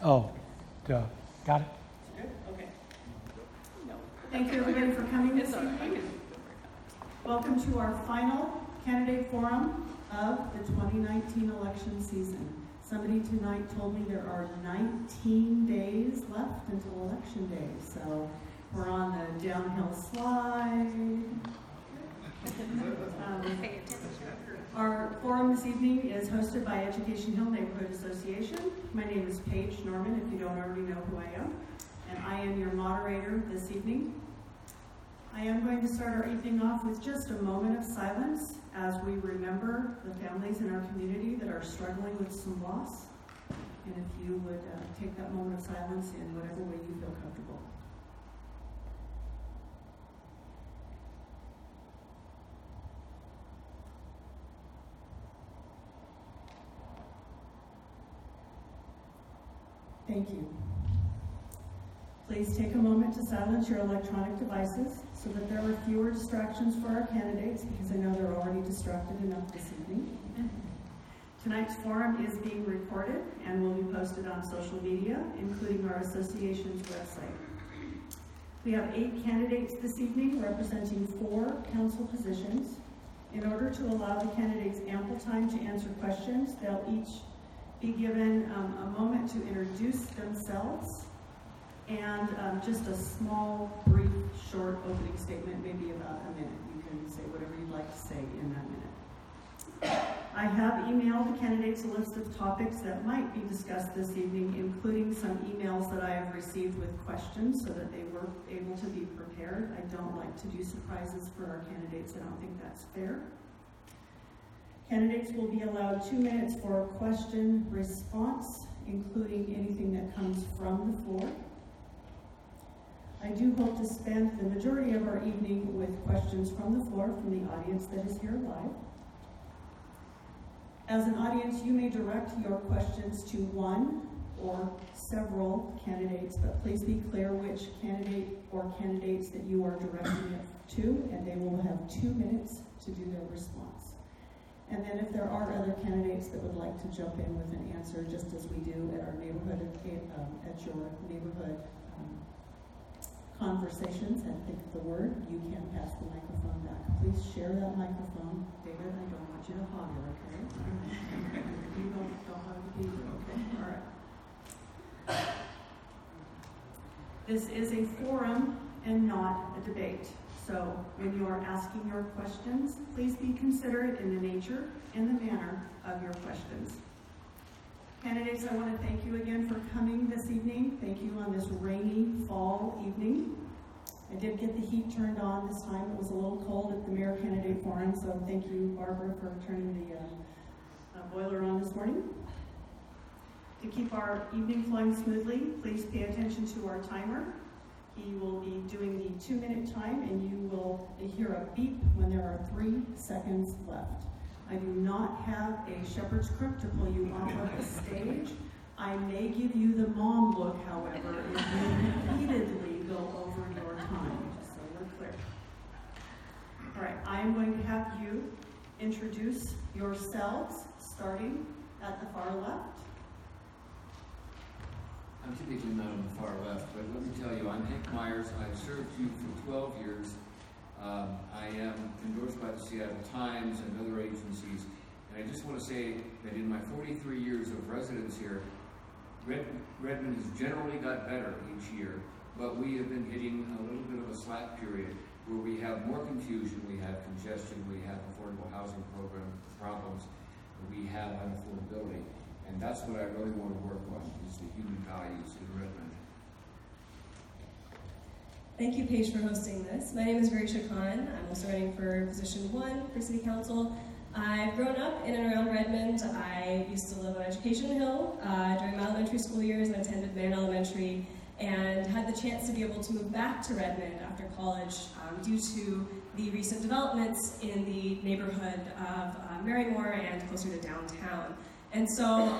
Oh, duh. Got it. Good, okay. Thank you everybody for coming this It's all right. evening. Welcome to our final candidate forum of the 2019 election season. Somebody tonight told me there are 19 days left until election day, so we're on the downhill slide. Our forum this evening is hosted by Education Hill Neighborhood Association. My name is Paige Norman, if you don't already know who I am, and I am your moderator this evening. I am going to start our evening off with just a moment of silence as we remember the families in our community that are struggling with some loss. And if you would take that moment of silence in whatever way you feel comfortable. Thank you. Please take a moment to silence your electronic devices so that there are fewer distractions for our candidates, because I know they're already distracted enough this evening. Tonight's forum is being recorded and will be posted on social media, including our association's website. We have 8 candidates this evening representing 4 council positions. In order to allow the candidates ample time to answer questions, they'll each be given a moment to introduce themselves and just a small, brief, short opening statement, maybe about a minute. You can say whatever you'd like to say in that minute. I have emailed the candidates a list of topics that might be discussed this evening, including some emails that I have received with questions so that they were able to be prepared. I don't like to do surprises for our candidates. I don't think that's fair. Candidates will be allowed 2 minutes for question response, including anything that comes from the floor. I do hope to spend the majority of our evening with questions from the floor from the audience that is here live. As an audience, you may direct your questions to one or several candidates, but please be clear which candidate or candidates that you are directing it to, and they will have 2 minutes to do their response. And then if there are other candidates that would like to jump in with an answer, just as we do at our neighborhood, at your neighborhood conversations, and think of the word, you can pass the microphone back. Please share that microphone. David, I don't want you to hog it, okay? You don't hog the people, okay? All right. This is a forum and not a debate. So when you are asking your questions, please be considerate in the nature and the manner of your questions. Candidates, I want to thank you again for coming this evening. Thank you on this rainy fall evening. I did get the heat turned on this time. It was a little cold at the mayor candidate forum, so thank you, Barbara, for turning the boiler on this morning. To keep our evening flowing smoothly, please pay attention to our timer. He will be doing the 2-minute time, and you will hear a beep when there are 3 seconds left. I do not have a shepherd's crook to pull you off of the stage. I may give you the mom look, however, if you repeatedly go over your time, just so we're clear. All right, I am going to have you introduce yourselves, starting at the far left. I'm typically not on the far left, but let me tell you, I'm Hank Myers. I've served you for 12 years. I am endorsed by the Seattle Times and other agencies, and I just want to say that in my 43 years of residence here, Redmond has generally got better each year, but we have been hitting a little bit of a slack period where we have more confusion, we have congestion, we have affordable housing program problems, we have unaffordability. And that's what I really want to work on, is the human values in Redmond. Thank you, Paige, for hosting this. My name is Varisha Khan. I'm also running for position 1 for City Council. I've grown up in and around Redmond. I used to live on Education Hill during my elementary school years and attended Mann Elementary, and had the chance to be able to move back to Redmond after college due to the recent developments in the neighborhood of Marymore and closer to downtown. And so,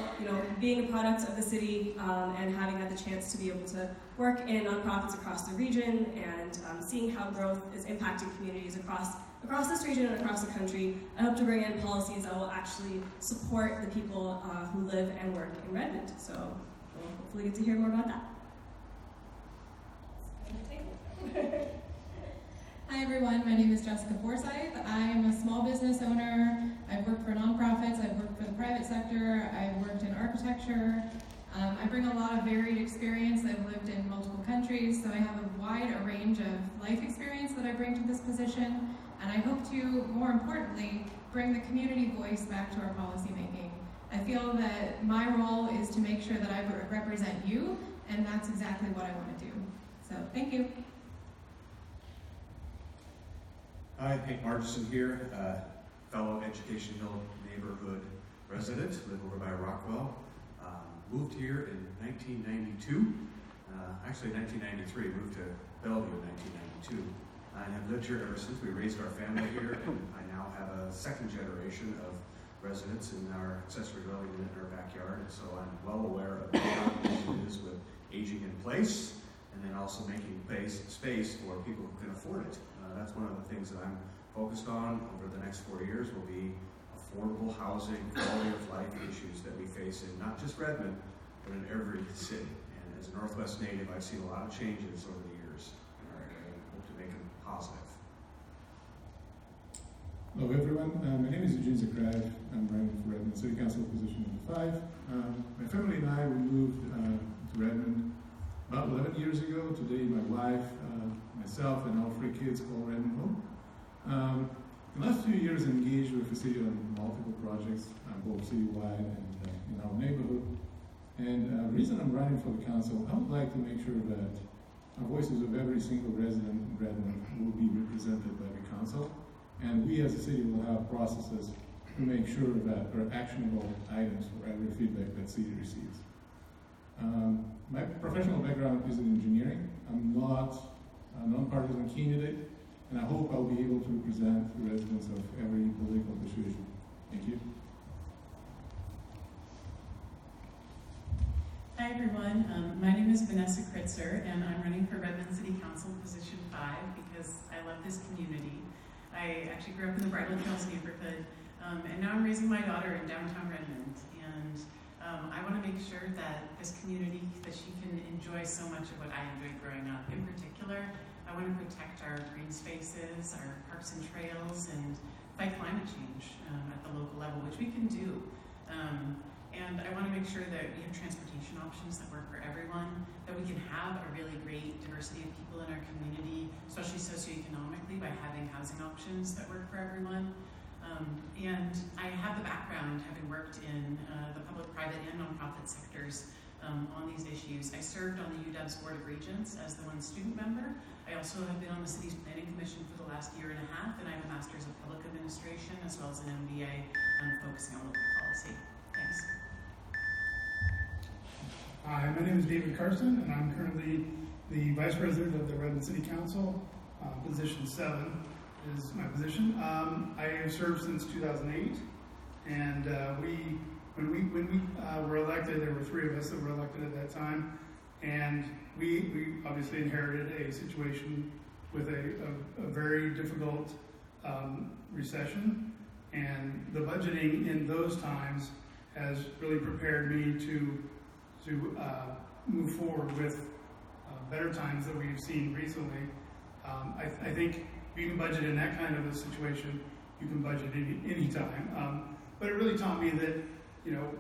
being a product of the city and having had the chance to be able to work in nonprofits across the region and seeing how growth is impacting communities across this region and across the country, I hope to bring in policies that will actually support the people who live and work in Redmond. So we'll hopefully get to hear more about that. Hi everyone, my name is Jessica Forsyth. I am a small business owner. I've worked for nonprofits, I've worked for the private sector, I've worked in architecture. I bring a lot of varied experience. I've lived in multiple countries, so I have a wide range of life experience that I bring to this position, and I hope to, more importantly, bring the community voice back to our policy making. I feel that my role is to make sure that I represent you, and that's exactly what I want to do. So, thank you. Hi, Hank Margison here, fellow Education Hill neighborhood resident, live over by Rockwell. Moved here in 1992, actually 1993, moved to Bellevue in 1992, and have lived here ever since. We raised our family here, and I now have a second generation of residents in our accessory dwelling unit in our backyard, and so I'm well aware of how important it is with aging in place, and then also making space for people who can afford it. That's one of the things that I'm focused on over the next 4 years will be affordable housing, quality of life issues that we face in not just Redmond, but in every city. And as a Northwest native, I've seen a lot of changes over the years in our area and hope to make them positive. Hello everyone, my name is Eugene Zakraev. I'm running for Redmond City Council position number 5. My family and I, we moved to Redmond about 11 years ago. Today my wife, myself, and all 3 kids call Redmond home. The last few years engaged with the city on multiple projects, both citywide and in our neighborhood. And the reason I'm running for the council, I would like to make sure that the voices of every single resident in Redmond will be represented by the council. And we as a city will have processes to make sure that there are actionable items for every feedback that city receives. My professional background is in engineering. I'm not a nonpartisan candidate, and I hope I'll be able to represent the residents of every political persuasion. Thank you. Hi everyone, my name is Vanessa Kritzer, and I'm running for Redmond City Council position 5 because I love this community. I actually grew up in the Bridal Trails neighborhood, and now I'm raising my daughter in downtown Redmond, and I want to make sure that this community, that she can enjoy so much of what I enjoyed growing up. In particular, I want to protect our green spaces, our parks and trails, and fight climate change at the local level, which we can do. And I want to make sure that we have transportation options that work for everyone, that we can have a really great diversity of people in our community, especially socioeconomically, by having housing options that work for everyone. And I have the background, having worked in the public, private, and nonprofit sectors on these issues. I served on the UW's Board of Regents as the one student member. I also have been on the city's planning commission for the last 1.5 years, and I have a master's of public administration as well as an MBA focusing on local policy. Thanks. Hi, my name is David Carson, and I'm currently the Vice President of the Redmond City Council. Position 7 is my position. I have served since 2008, and when we were elected, there were 3 of us that were elected at that time, and we obviously inherited a situation with a very difficult recession, and the budgeting in those times has really prepared me to move forward with better times that we've seen recently. I think you can budget in that kind of a situation, you can budget any time. But it really taught me that, you know,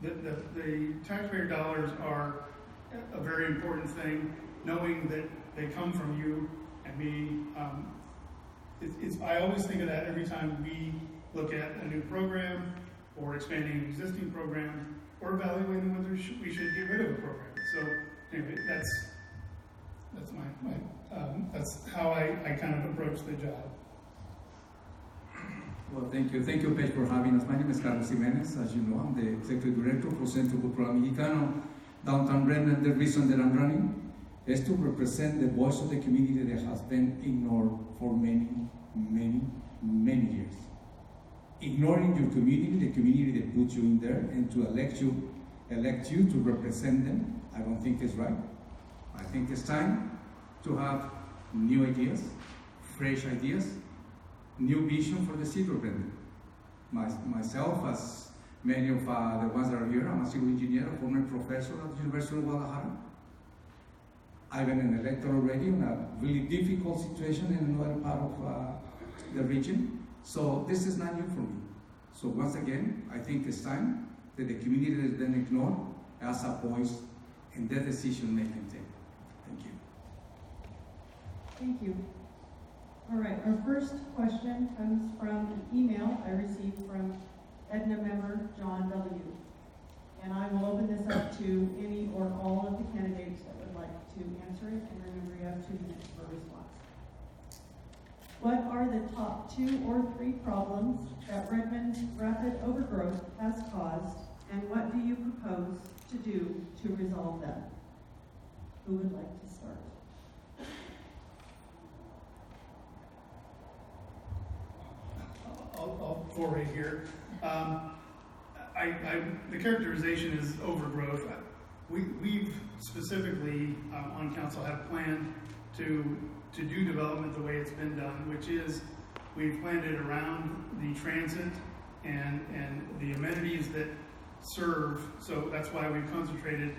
the taxpayer dollars are a very important thing, knowing that they come from you and me. I always think of that every time we look at a new program or expanding an existing program or evaluating whether we should get rid of a program. So anyway, that's that's how I kind of approach the job. Well, thank you. Thank you, Paige, for having us. My name is Carlos Jimenez. As you know, I'm the Executive Director for Centro Cultural Mexicano, Downtown Redmond. The reason that I'm running is to represent the voice of the community that has been ignored for many, many, many years. Ignoring your community, the community that put you in there, and to elect you to represent them, I don't think is right. I think it's time to have new ideas, fresh ideas, new vision for the city of Redmond. Myself, as many of the ones that are here. I'm a civil engineer, a former professor at the University of Guadalajara. I've been an elector already in a really difficult situation in another part of the region. So this is not new for me. So once again, I think it's time that the community that has been ignored has a voice in their decision-making thing. Thank you. Thank you. All right, our first question comes from an email I received from EdHNA member John W. And I will open this up to any or all of the candidates that would like to answer it. And remember, you have 2 minutes for response. What are the top 2 or 3 problems that Redmond's rapid overgrowth has caused, and what do you propose to do to resolve them? Who would like to start? I'll foray here. The characterization is overgrowth. We've specifically on council have planned to do development the way it's been done, which is we've planned it around the transit and the amenities that serve. So that's why we've concentrated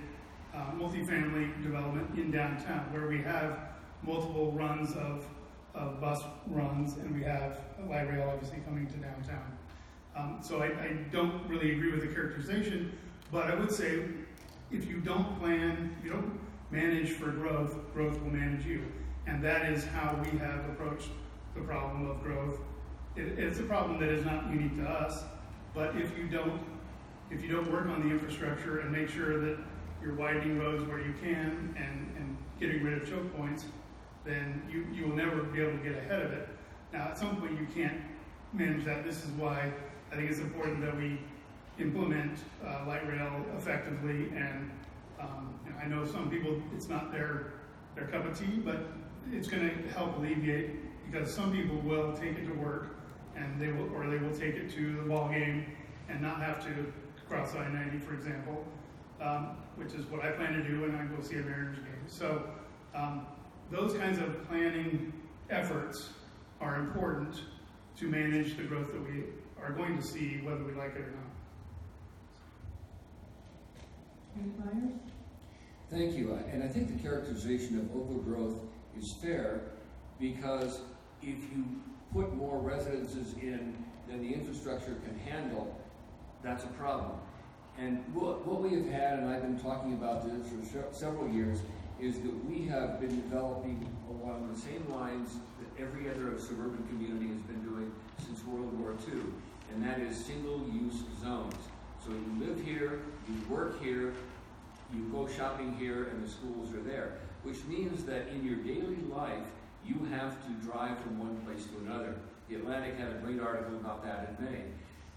multifamily development in downtown, where we have multiple runs of bus runs, and we have light rail obviously coming to downtown. So I don't really agree with the characterization, but I would say if you don't plan, you don't manage for growth, growth will manage you. And that is how we have approached the problem of growth. It's a problem that is not unique to us, but if you don't work on the infrastructure and make sure that you're widening roads where you can and getting rid of choke points, then you will never be able to get ahead of it. Now, at some point, you can't manage that. This is why I think it's important that we implement light rail effectively. And I know some people, it's not their cup of tea, but it's going to help alleviate, because some people will take it to work, and they will take it to the ball game and not have to cross I-90, for example, which is what I plan to do when I go see a Mariners game. So. Those kinds of planning efforts are important to manage the growth that we are going to see, whether we like it or not. Myers? Thank you. And I think the characterization of overgrowth is fair, because if you put more residences in than the infrastructure can handle, that's a problem. And what we have had, and I've been talking about this for several years, is that we have been developing along the same lines that every other suburban community has been doing since World War II, and that is single-use zones. So you live here, you work here, you go shopping here, and the schools are there, which means that in your daily life, you have to drive from one place to another. The Atlantic had a great article about that in May.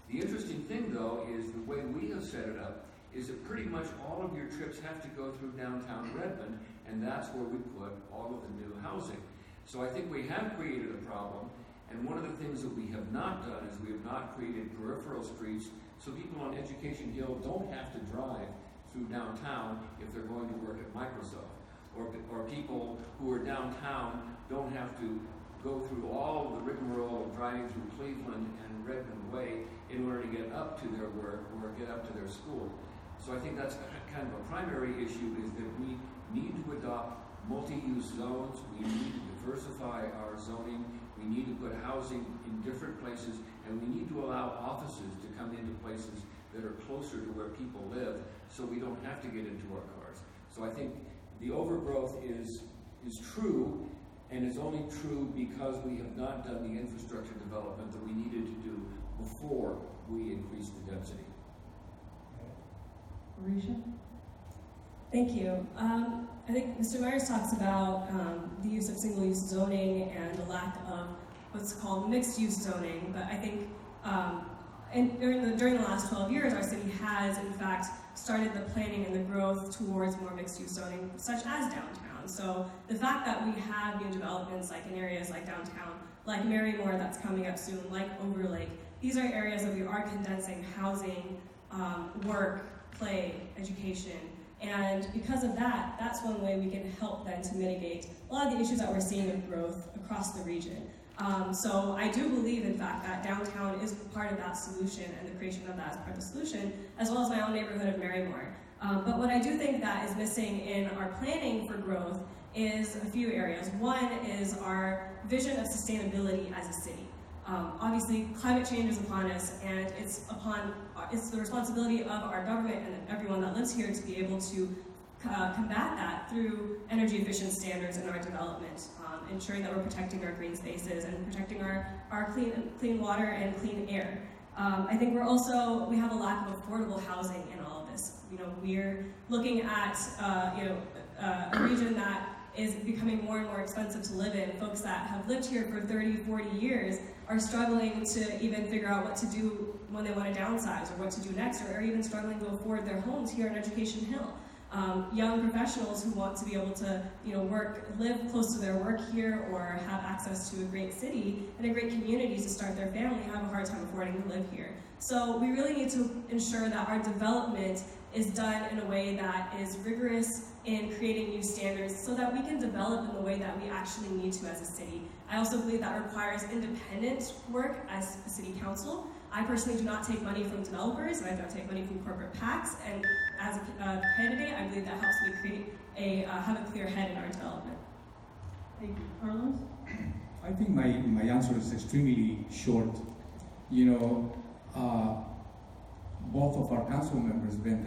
The interesting thing, though, is the way we have set it up is that pretty much all of your trips have to go through downtown Redmond, and that's where we put all of the new housing. So I think we have created a problem, and one of the things that we have not done is we have not created peripheral streets so people on Education Hill don't have to drive through downtown if they're going to work at Microsoft. Or people who are downtown don't have to go through all of the rigmarole of driving through Cleveland and Redmond Way in order to get up to their work or get up to their school. So I think that's kind of a primary issue, is that we need to adopt multi-use zones, we need to diversify our zoning, we need to put housing in different places, and we need to allow offices to come into places that are closer to where people live, so we don't have to get into our cars. So I think the overgrowth is true, and it's only true because we have not done the infrastructure development that we needed to do before we increased the density. Marisha? Thank you. I think Mr. Myers talks about the use of single-use zoning and the lack of what's called mixed-use zoning, but I think during the last 12 years, our city has, in fact, started the planning and the growth towards more mixed-use zoning, such as downtown. So the fact that we have new developments like in areas like downtown, like Marymore that's coming up soon, like Overlake, these are areas that we are condensing housing, work, play, education. And because of that, that's one way we can help then to mitigate a lot of the issues that we're seeing with growth across the region. So I do believe, in fact, that downtown is part of that solution and the creation of that as part of the solution, as well as my own neighborhood of Marymore. But what I do think that is missing in our planning for growth is a few areas. One is our vision of sustainability as a city. Obviously, climate change is upon us, and it's the responsibility of our government and everyone that lives here to be able to combat that through energy efficient standards in our development, ensuring that we're protecting our green spaces and protecting our clean water and clean air. I think we have a lack of affordable housing in all of this. We're looking at a region that is becoming more and more expensive to live in. Folks that have lived here for 30, 40 years are struggling to even figure out what to do when they want to downsize or what to do next, or even struggling to afford their homes here in Education Hill. Young professionals who want to be able to, live close to their work here or have access to a great city and a great community to start their family have a hard time affording to live here. So we really need to ensure that our development is done in a way that is rigorous in creating new standards so that we can develop in the way that we actually need to as a city. I also believe that requires independent work as a city council. I personally do not take money from developers, and I don't take money from corporate PACs, and as a candidate, I believe that helps me have a clear head in our development. Thank you. Carlos? I think my answer is extremely short. Both of our council members been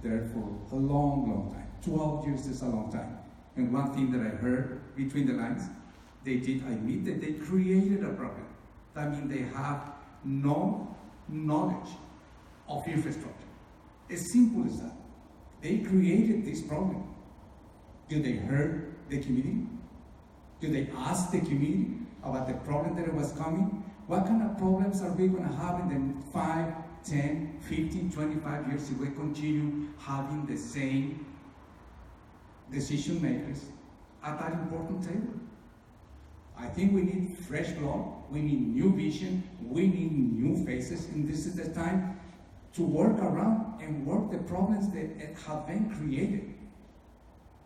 there for a long time. 12 years is a long time. And one thing that I heard between the lines, they did admit that they created a problem. That means they have no knowledge of infrastructure. As simple as that. They created this problem. Do they hear the community? Do they ask the community about the problem that was coming? What kind of problems are we going to have in the 5, 10, 15, 25 years if we continue having the same decision makers at that important table? I think we need fresh blood, we need new vision, we need new faces, and this is the time to work around and work the problems that have been created.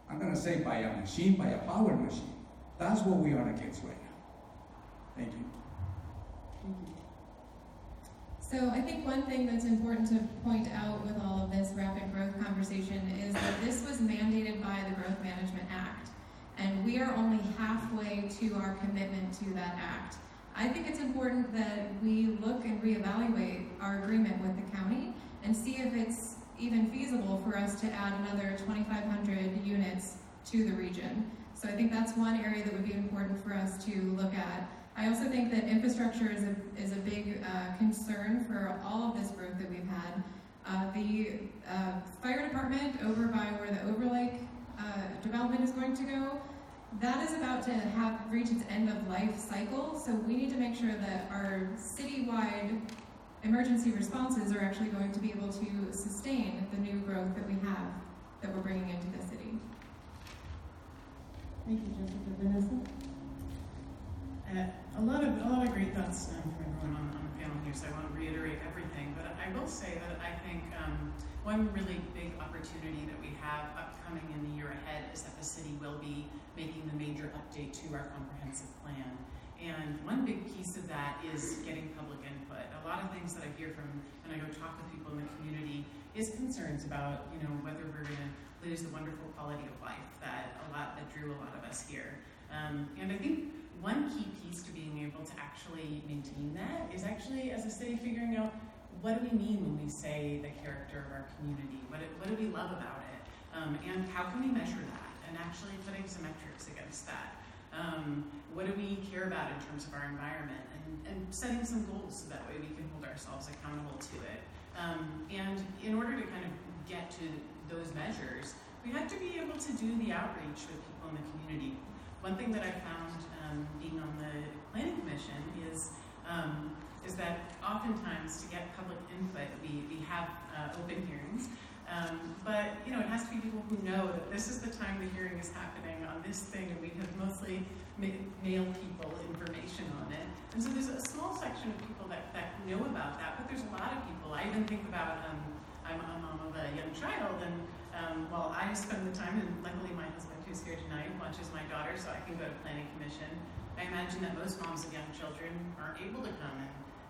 I'm going to say by a machine, by a power machine. That's what we are against right now. Thank you. So I think one thing that's important to point out with all of this rapid growth conversation is that this was mandated by the Growth Management Act, and we are only halfway to our commitment to that act. I think it's important that we look and reevaluate our agreement with the county and see if it's even feasible for us to add another 2,500 units to the region. So I think that's one area that would be important for us to look at. I also think that infrastructure is a big concern for all of this growth that we've had. The fire department over by where the Overlake development is going to go, that is about to reach its end of life cycle. So we need to make sure that our citywide emergency responses are actually going to be able to sustain the new growth that we have, that we're bringing into the city. Thank you, Jessica. Vanessa? A lot of great thoughts from everyone on the panel here, so I won't reiterate everything, but I will say that I think one really big opportunity that we have upcoming in the year ahead is that the city will be making the major update to our comprehensive plan. And one big piece of that is getting public input. A lot of things that I hear from when I go talk with people in the community is concerns about, whether we're going to lose the wonderful quality of life that drew a lot of us here. And I think one key piece to being able to actually maintain that is actually, as a city, figuring out what do we mean when we say the character of our community? What do we love about it? And how can we measure that? And actually putting some metrics against that. What do we care about in terms of our environment? And setting some goals so that way we can hold ourselves accountable to it. And in order to kind of get to those measures, we have to be able to do the outreach with people in the community. One thing that I found being on the Planning Commission is that oftentimes to get public input, we have open hearings, but it has to be people who know that this is the time the hearing is happening on this thing, and we have mostly mailed people information on it. And so there's a small section of people that know about that, but there's a lot of people. I even think about, I'm a mom of a young child, and while I spend the time, and luckily my husband who's here tonight watches my daughter, so I can go to Planning Commission. I imagine that most moms of young children aren't able to come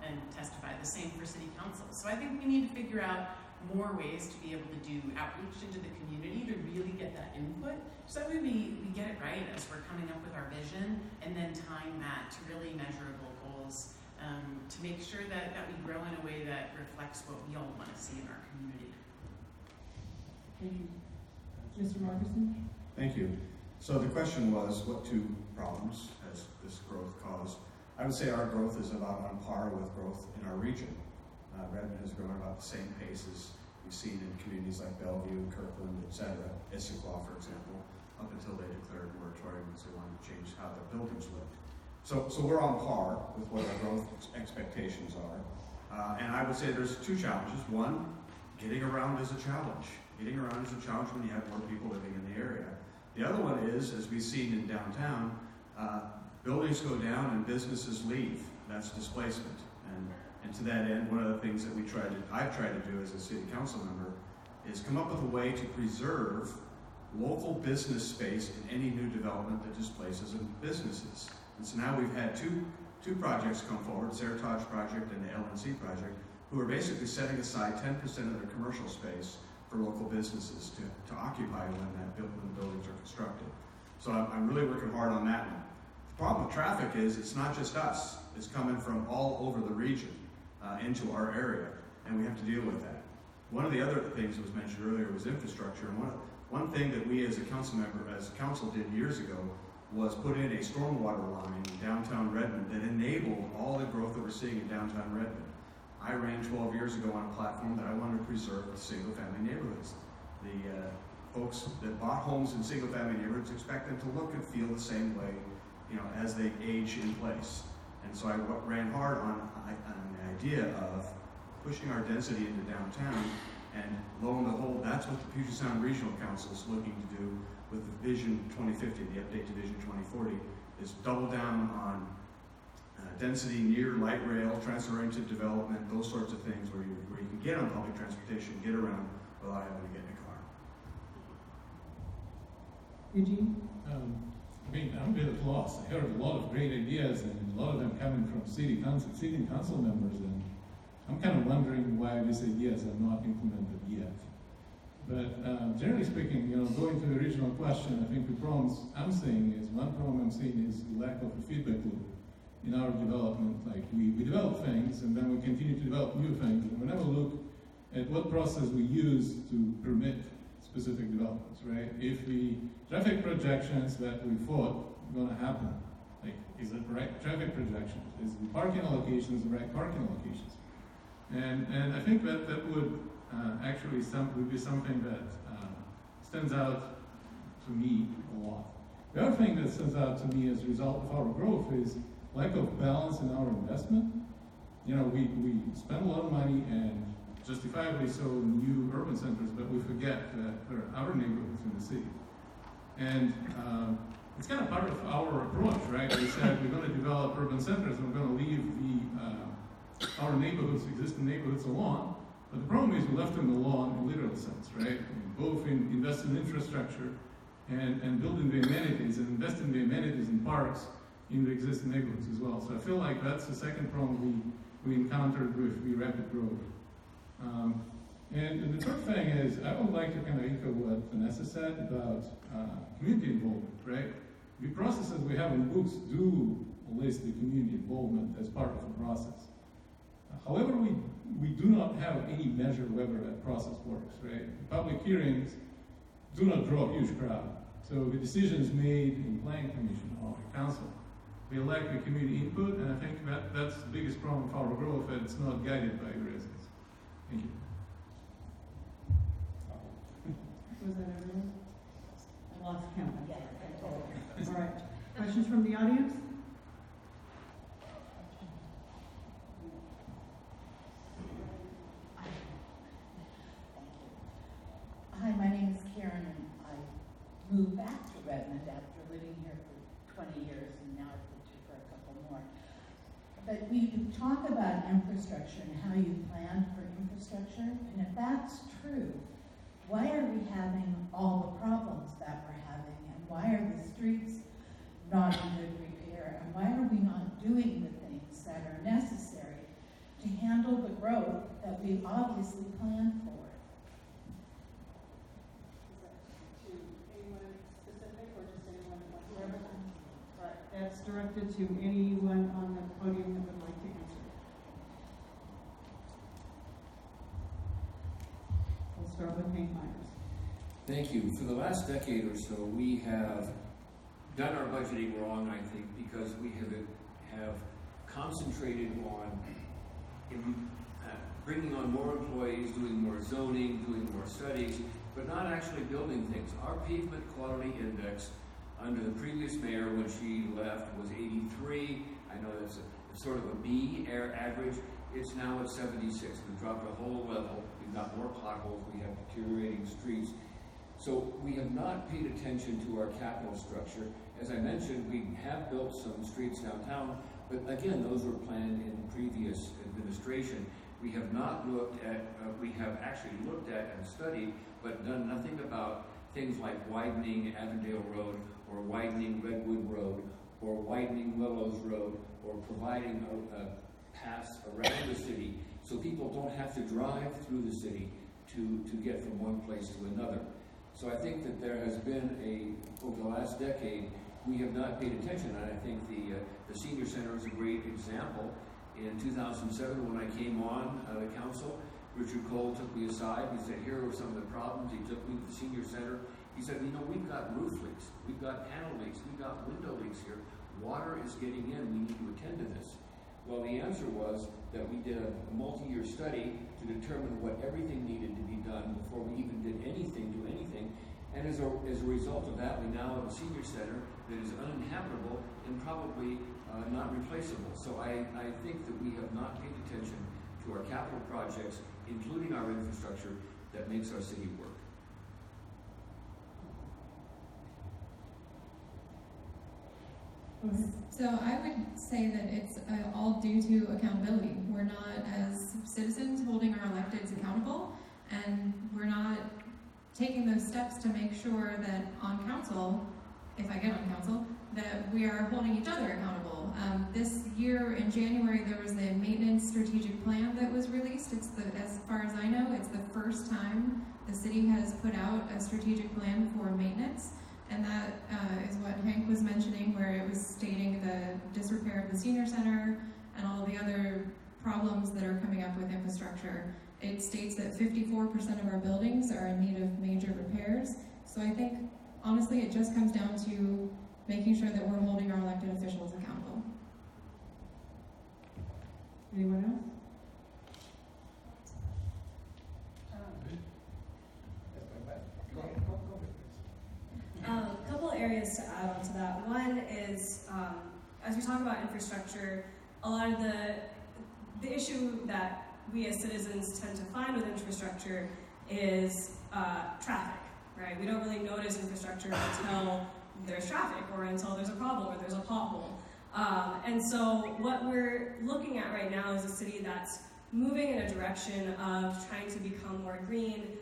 and testify. The same for city council. So I think we need to figure out more ways to be able to do outreach into the community to really get that input, so that way we get it right as we're coming up with our vision, and then tying that to really measurable goals to make sure that we grow in a way that reflects what we all want to see in our community. Thank you. Mr. Markerson? Thank you. So the question was, what two problems has this growth caused? I would say our growth is about on par with growth in our region. Redmond has grown about the same pace as we've seen in communities like Bellevue, Kirkland, etc., Issaquah, for example, up until they declared moratorium because they wanted to change how their buildings looked. So we're on par with what our growth expectations are. And I would say there's two challenges. One, getting around is a challenge. Getting around is a challenge when you have more people living in the area. The other one is, as we've seen in downtown, buildings go down and businesses leave. That's displacement. And to that end, one of the things that I've tried to do as a city council member is come up with a way to preserve local business space in any new development that displaces businesses. And so now we've had two projects come forward, Seritage project and the LNC project, who are basically setting aside 10% of their commercial space for local businesses to occupy when the buildings are constructed. So I'm really working hard on that one. The problem with traffic is it's not just us. It's coming from all over the region into our area, and we have to deal with that. One of the other things that was mentioned earlier was infrastructure, and one thing that we as a council member, as council did years ago, was put in a stormwater line in downtown Redmond that enabled all the growth that we're seeing in downtown Redmond. I ran 12 years ago on a platform that I wanted to preserve single-family neighborhoods. The folks that bought homes in single-family neighborhoods expect them to look and feel the same way, as they age in place. And so I ran hard on the idea of pushing our density into downtown, and lo and behold, that's what the Puget Sound Regional Council is looking to do with the Vision 2050, the update to Vision 2040, is double down on density near light rail, transit-oriented development, those sorts of things where you can get on public transportation, get around without having to get in a car. Eugene? I'm a bit lost. I heard a lot of great ideas, and a lot of them coming from city council members, and I'm kind of wondering why these ideas are not implemented yet. But generally speaking, going to the original question, I think the problems I'm seeing is, one problem I'm seeing is the lack of a feedback loop in our development. Like we develop things, and then we continue to develop new things, and we never look at what process we use to permit specific developments, right? If the traffic projections that we thought were going to happen, like, is it the right traffic projections? Is the parking allocations the right parking allocations? And I think that would actually would be something that stands out to me a lot. The other thing that stands out to me as a result of our growth is lack of balance in our investment. We spend a lot of money, and justifiably so, in new urban centers, but we forget that there are other neighborhoods in the city. And it's kind of part of our approach, right? We said we're going to develop urban centers, and we're going to leave our neighborhoods, existing neighborhoods, alone. But the problem is we left them alone in literal sense, right? Both in investing in infrastructure and building the amenities, and investing the amenities in parks in the existing neighborhoods as well. So I feel like that's the second problem we encountered with the rapid growth. And the third thing is, I would like to kind of echo what Vanessa said about community involvement, right? The processes we have in books do list the community involvement as part of the process. However, we do not have any measure whether that process works, right? Public hearings do not draw a huge crowd. So the decisions made in planning commission or council, they lack the community input, and I think that's the biggest problem with our growth, that it's not guided by the residents. Thank you. Was that everyone? I lost count. All right. Questions from the audience? Hi, my name is Karen, and I moved back to Redmond after living here for 20 years, and now I've lived here for a couple more. But we talk about infrastructure and how you plan for infrastructure, and if that's true, why are we having all the problems that we're having, and why are the streets not in good repair, and why directed to anyone on the podium that would like to answer. We'll start with Hank Myers. Thank you. For the last decade or so, we have done our budgeting wrong, I think, because we have concentrated on bringing on more employees, doing more zoning, doing more studies, but not actually building things. Our pavement quality index under the previous mayor, when she left, was 83. I know that's sort of a B average. It's now at 76. We've dropped a whole level. We've got more potholes. We have deteriorating streets. So we have not paid attention to our capital structure. As I mentioned, we have built some streets downtown, but again, those were planned in previous administration. We have not looked at, we have actually looked at and studied, but done nothing about things like widening Avondale Road, or widening Redwood Road, or widening Willows Road, or providing paths around the city so people don't have to drive through the city to get from one place to another. So I think that there has been over the last decade, we have not paid attention, and I think the senior center is a great example. In 2007, when I came on the council, Richard Cole took me aside. He said, here are some of the problems. He took me to the senior center. He said, you know, we've got roof leaks, we've got panel leaks, we've got window leaks here. Water is getting in, we need to attend to this. Well, the answer was that we did a multi-year study to determine what everything needed to be done before we even did anything. And as a result of that, we now have a senior center that is uninhabitable and probably not replaceable. So I think that we have not paid attention to our capital projects, including our infrastructure, that makes our city work. So I would say that it's all due to accountability. We're not, as citizens, holding our electeds accountable, and we're not taking those steps to make sure that on council, if I get on council, that we are holding each other accountable. This year in January, there was a maintenance strategic plan that was released. As far as I know, it's the first time the city has put out a strategic plan for maintenance. And that is what Hank was mentioning, where it was stating the disrepair of the senior center and all the other problems that are coming up with infrastructure. It states that 54% of our buildings are in need of major repairs. So I think, honestly, it just comes down to making sure that we're holding our elected officials accountable. Anyone else? A couple areas to add on to that. One is, as we talk about infrastructure, a lot of the issue that we as citizens tend to find with infrastructure is traffic, right? We don't really notice infrastructure until there's traffic or until there's a problem or there's a pothole. And so what we're looking at right now is a city that's moving in a direction of trying to become more green,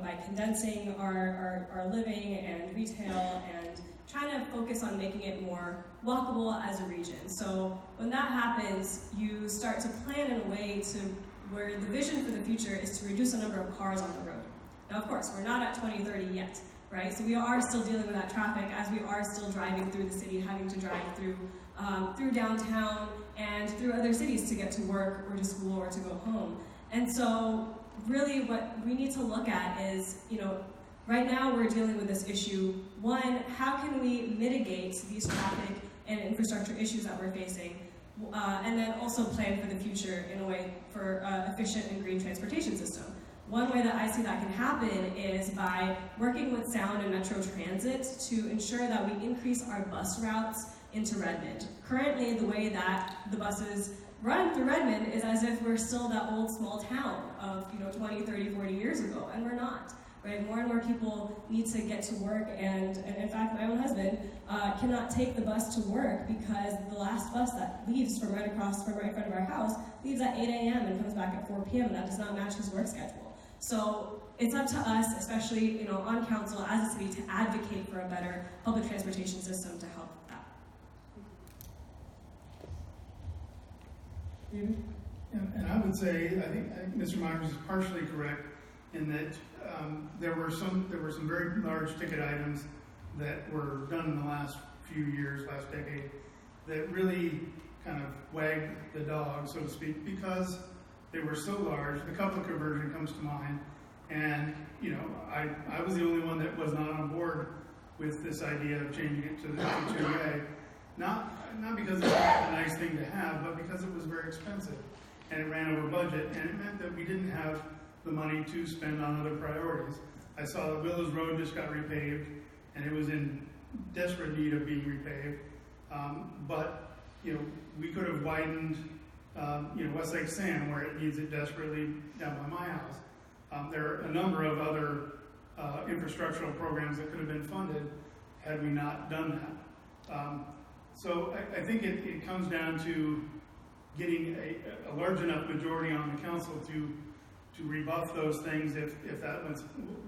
by condensing our living and retail and trying to focus on making it more walkable as a region. So when that happens, you start to plan in a way to where the vision for the future is to reduce the number of cars on the road. Now, of course, we're not at 2030 yet, right? So we are still dealing with that traffic as we are still driving through the city, having to drive through downtown and through other cities to get to work or to school or to go home. And so really what we need to look at is, right now we're dealing with this issue. One, how can we mitigate these traffic and infrastructure issues that we're facing? And then also plan for the future in a way for efficient and green transportation system. One way that I see that can happen is by working with Sound and Metro Transit to ensure that we increase our bus routes into Redmond. Currently, the way that the buses run through Redmond is as if we're still that old small town of 20, 30, 40 years ago, and we're not. Right? More and more people need to get to work, and in fact, my own husband cannot take the bus to work because the last bus that leaves from right in front of our house leaves at 8 a.m. and comes back at 4 p.m. and that does not match his work schedule. So it's up to us, especially on council as a city, to advocate for a better public transportation system to help with that. And I would say, I think Mr. Myers is partially correct in that there were some very large ticket items that were done in the last few years, last decade, that really kind of wagged the dog, so to speak, because they were so large. The couplet conversion comes to mind, and I was the only one that was not on board with this idea of changing it to the 2A. Not because it's a nice thing to have, but because it was very expensive, and it ran over budget, and it meant that we didn't have the money to spend on other priorities. I saw that Willows Road just got repaved, and it was in desperate need of being repaved. But we could have widened, Westlake Sand, where it needs it desperately down by my house. There are a number of other infrastructural programs that could have been funded had we not done that. So I think it comes down to getting a large enough majority on the council to rebuff those things if that was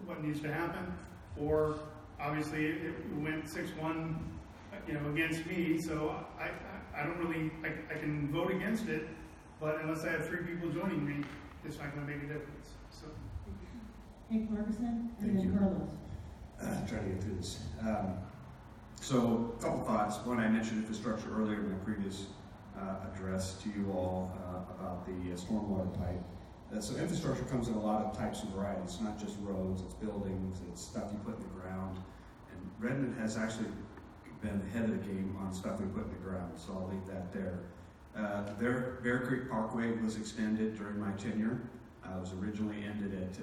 what needs to happen, or obviously it went 6-1, against me. So I don't really, I can vote against it, but unless I have 3 people joining me, it's not going to make a difference. So. Hank Markison, and Thank then you. Carlos. Try to get through this. So, a couple thoughts. One, I mentioned infrastructure earlier in my previous address to you all about the stormwater pipe. So infrastructure comes in a lot of types and varieties, not just roads, it's buildings, it's stuff you put in the ground. And Redmond has actually been ahead of the game on stuff we put in the ground, so I'll leave that there. Their Bear Creek Parkway was extended during my tenure. It was originally ended at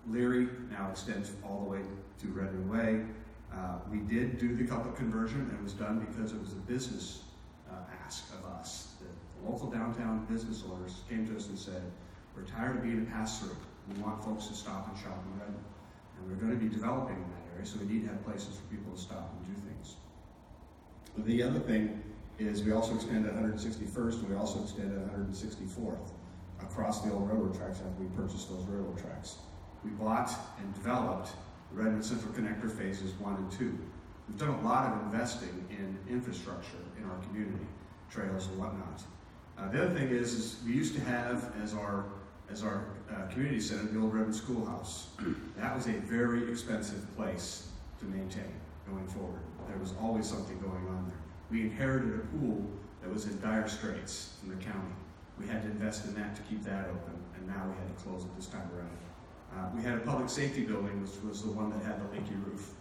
Leary, now extends all the way to Redmond Way. We did do the couplet conversion, and it was done because it was a business ask of us. The local downtown business owners came to us and said, we're tired of being a pass-through. We want folks to stop and shop in Redmond. And we're going to be developing in that area, so we need to have places for people to stop and do things. The other thing is we also extended 161st, and we also extended 164th across the old railroad tracks after we purchased those railroad tracks. We bought and developed the Redmond Central Connector phases 1 and 2. We've done a lot of investing in infrastructure in our community, trails and whatnot. The other thing is we used to have as our community center the old Redmond Schoolhouse. That was a very expensive place to maintain going forward. There was always something going on there. We inherited a pool that was in dire straits from the county. We had to invest in that to keep that open, and now we had to close it this time around. We had a public safety building, which was the one that had the leaky roof.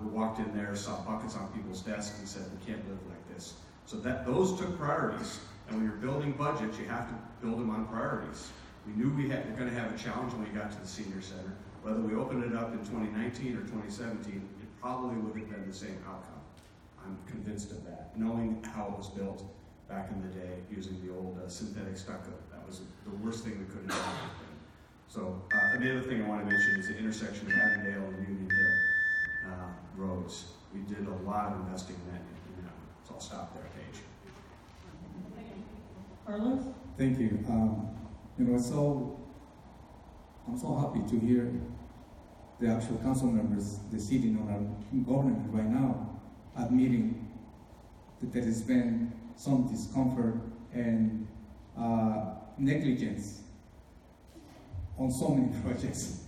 We walked in there, saw buckets on people's desks, and said, we can't live like this. So those took priorities, and when you're building budgets, you have to build them on priorities. We knew we were going to have a challenge when we got to the senior center. Whether we opened it up in 2019 or 2017, it probably would have been the same outcome. I'm convinced of that, knowing how it was built back in the day using the old synthetic stucco. That was the worst thing we could have done. So the other thing I want to mention is the intersection of Avondale and Union Hill roads. We did a lot of investing in that. So I'll stop there, Paige. Carlos? Thank you. I'm so happy to hear the actual council members, the sitting on our government right now, admitting that there has been some discomfort and negligence on so many projects.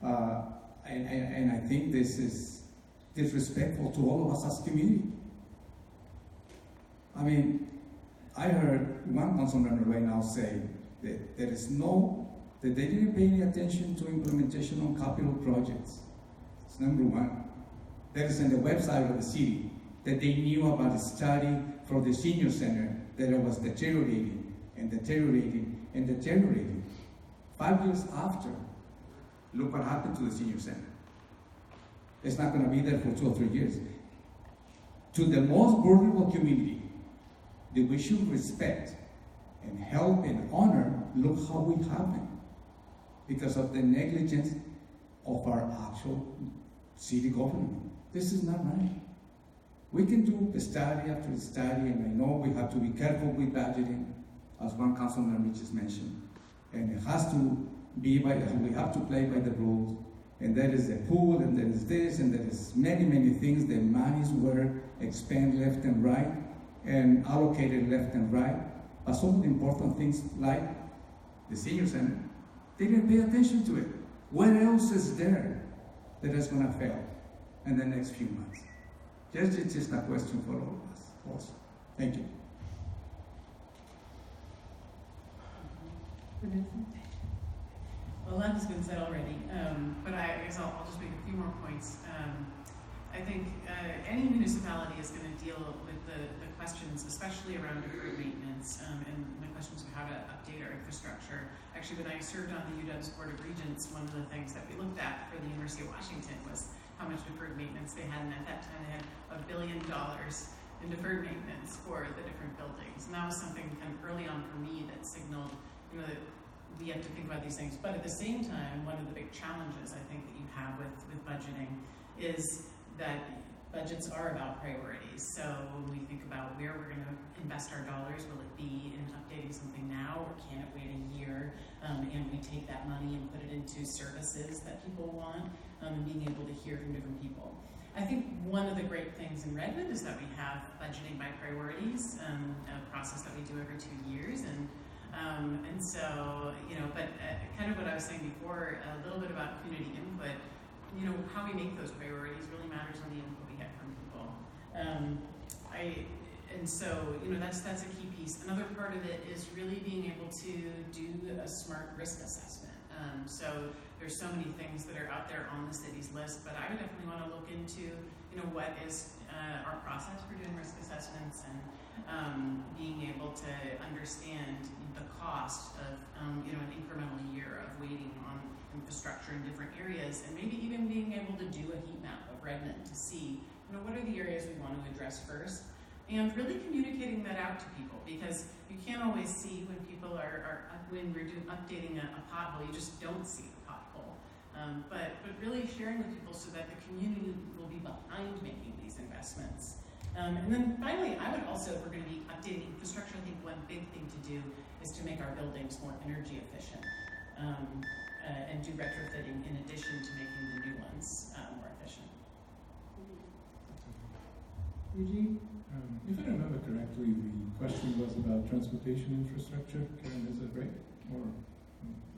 And I think this is disrespectful to all of us as a community. I mean, I heard one council member right now say that that they didn't pay any attention to implementation on capital projects. It's number one. That is in the website of the city, that they knew about a study for the senior center, that it was deteriorating and deteriorating and deteriorating. 5 years after, look what happened to the senior center. It's not going to be there for 2 or 3 years. To the most vulnerable community that we should respect and help and honor, look how we happen because of the negligence of our actual city government. This is not right. We can do the study after the study, and I know we have to be careful with budgeting, as one council member just mentioned. And it has to be we have to play by the rules. And there is a pool, and there is this, and there is many, many things. The monies were expended left and right, and allocated left and right. But some of the important things, like the senior center, they didn't pay attention to it. What else is there that is going to fail in the next few months? It's just a question for all of us also. Thank you. Vanessa? Well, a lot has been said already, but I guess I'll just make a few more points. I think any municipality is going to deal with the questions, especially around deferred maintenance, and the questions of how to update our infrastructure. Actually, when I served on the UW's Board of Regents, one of the things that we looked at for the University of Washington was how much deferred maintenance they had, and at that time they had $1 billion in deferred maintenance for the different buildings. And that was something kind of early on for me that signaled, you know, that we have to think about these things. But at the same time, one of the big challenges I think that you have with budgeting is that budgets are about priorities. So when we think about where we're going to invest our dollars, will it be in updating something now, or can it wait a year? And we take that money and put it into services that people want, and being able to hear from different people. I think one of the great things in Redmond is that we have budgeting by priorities, a process that we do every 2 years. And so, you know, but kind of what I was saying before, a little bit about community input, you know, how we make those priorities really matters on the input we get from people. And so, you know, that's a key piece. Another part of it is really being able to do a smart risk assessment. So there's so many things that are out there on the city's list, but I would definitely want to look into, you know, what is our process for doing risk assessments, and being able to understand the cost of, you know, an incremental year of waiting on infrastructure in different areas, and maybe even being able to do a heat map of Redmond to see, you know, what are the areas we want to address first, and really communicating that out to people, because you can't always see when people when we're updating a pothole, you just don't see the pothole. But really sharing with people so that the community will be behind making these investments. And then finally, I would also, if we're going to be updating infrastructure, I think one big thing to do is to make our buildings more energy efficient, and do retrofitting in addition to making the new ones more efficient. Eugene? If I remember correctly, the question was about transportation infrastructure. Karen, is that right? Or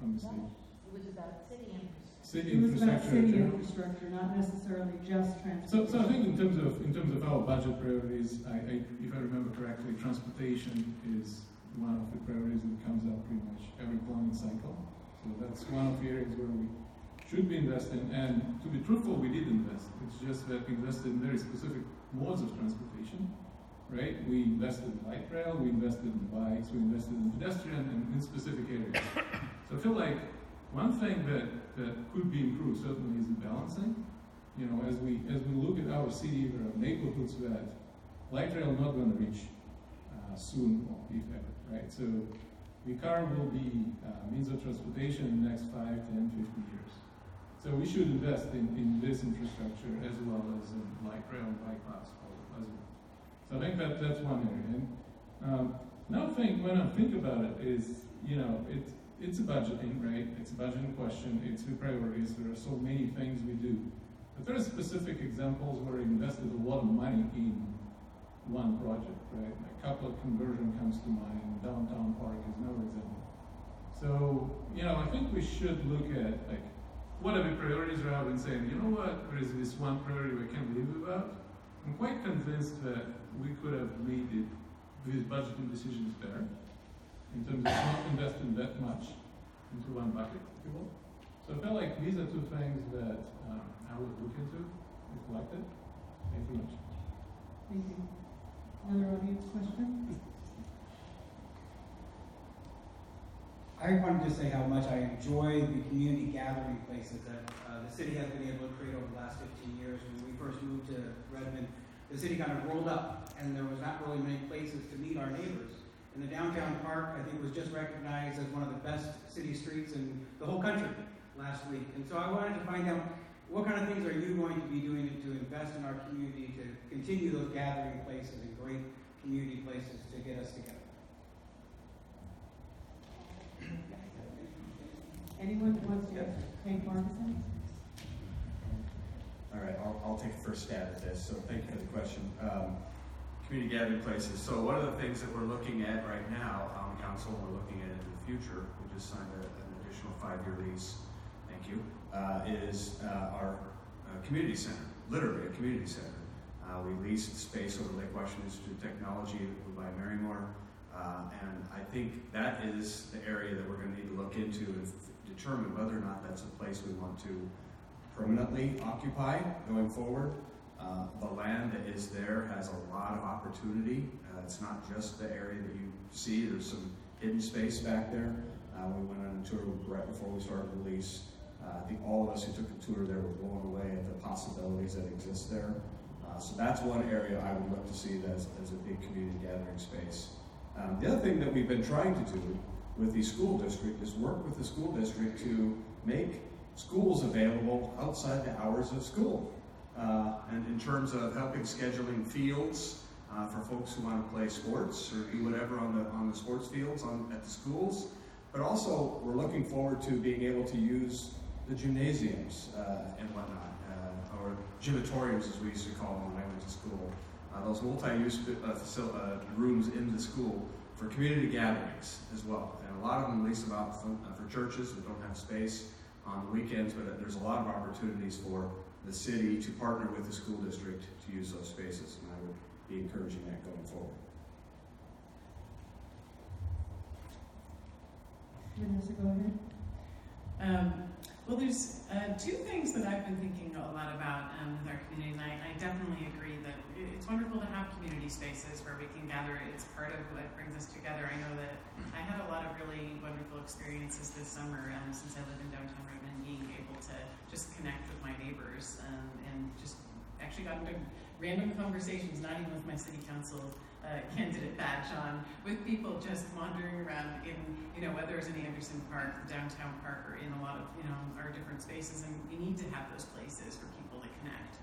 I'm mistaken? It was about city infrastructure. City It was about infrastructure. city in general. infrastructure, not necessarily just So transportation. I think in terms of our budget priorities, if I remember correctly, transportation is one of the priorities that comes up pretty much every planning cycle. So that's one of the areas where we should be investing. And to be truthful, we did invest. It's just that we invested in very specific modes of transportation, right? We invested in light rail, we invested in bikes, we invested in pedestrian, and in specific areas. So I feel like one thing that could be improved certainly is the balancing. You know, as we look at our city, there are neighborhoods that light rail not going to reach soon, or if ever, right? So the car will be means of transportation in the next 5, 10, 50 years. So we should invest in this infrastructure as well as in light rail and bike paths as well. So I think that's one area. And another thing, when I think about it, is, you know, it's a budgeting, right? It's a budgeting question. It's the priorities. There are so many things we do. But there are specific examples where we invested a lot of money in one project, right? A couple of conversion comes to mind. Downtown Park is another example. So, you know, I think we should look at, like, what are the priorities rather than saying, you know what, there is this one priority we can't live without. I'm quite convinced that we could have made these budgeting decisions better in terms of not investing that much into one bucket, if you will. So I felt like these are two things that I would look into if elected. Thank you much. Thank you. Another audience question? I wanted to say how much I enjoy the community gathering places that the city has been able to create over the last 15 years. When we first moved to Redmond, the city kind of rolled up, and there was not really many places to meet our neighbors. And the downtown park, I think, was just recognized as one of the best city streets in the whole country last week. And so I wanted to find out, what kind of things are you going to be doing to invest in our community to continue those gathering places and great community places to get us together? Anyone who wants to answer? Hank Markison? All right, I'll take a first stab at this. So thank you for the question. Community gathering places. So one of the things that we're looking at right now on council, and we're looking at in the future, we just signed an additional 5-year lease, thank you, is our community center, literally a community center. We leased space over Lake Washington Institute of Technology by Marymore. And I think that is the area that we're going to need to look into and determine whether or not that's a place we want to permanently occupy going forward. The land that is there has a lot of opportunity. It's not just the area that you see. There's some hidden space back there. We went on a tour right before we started the lease. I think all of us who took a tour there were blown away at the possibilities that exist there. So that's one area I would look to see as a big community gathering space. The other thing that we've been trying to do with the school district is work with the school district to make schools available outside the hours of school. And in terms of helping scheduling fields for folks who want to play sports or do whatever on the sports fields at the schools. But also, we're looking forward to being able to use the gymnasiums and whatnot, or gymatoriums as we used to call them when I went to school. Those multi-use rooms in the school for community gatherings as well. And a lot of them lease them out for churches that don't have space on the weekends, but there's a lot of opportunities for the city to partner with the school district to use those spaces, and I would be encouraging that going forward. Vanessa, go ahead. Well, there's two things that I've been thinking a lot about with our community, and I definitely agree that it's wonderful to have community spaces where we can gather. It's part of what brings us together. I know that I had a lot of really wonderful experiences this summer since I live in downtown Redmond, being able to just connect with my neighbors and just actually got into random conversations, not even with my city council candidate badge on, with people just wandering around in, whether it's in Anderson Park, the downtown park, or in a lot of, our different spaces, and we need to have those places for people to connect.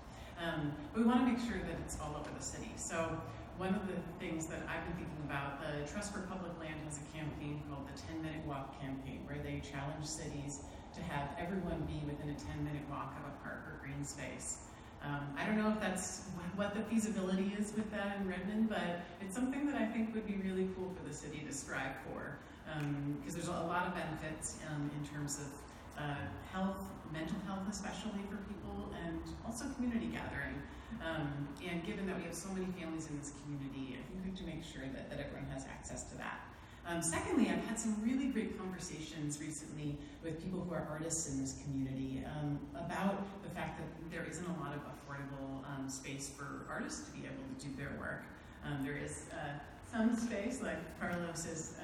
But we want to make sure that it's all over the city. So one of the things that I've been thinking about, the Trust for Public Land has a campaign called the 10-Minute Walk campaign, where they challenge cities to have everyone be within a 10-minute walk of a park or green space. I don't know if that's what the feasibility is with that in Redmond, but it's something that I think would be really cool for the city to strive for, because there's a lot of benefits in terms of health, mental health especially for people, and also community gathering. And given that we have so many families in this community, I think we have to make sure that everyone has access to that. Secondly, I've had some really great conversations recently with people who are artists in this community about the fact that there isn't a lot of affordable space for artists to be able to do their work. There is some space, like Carlos's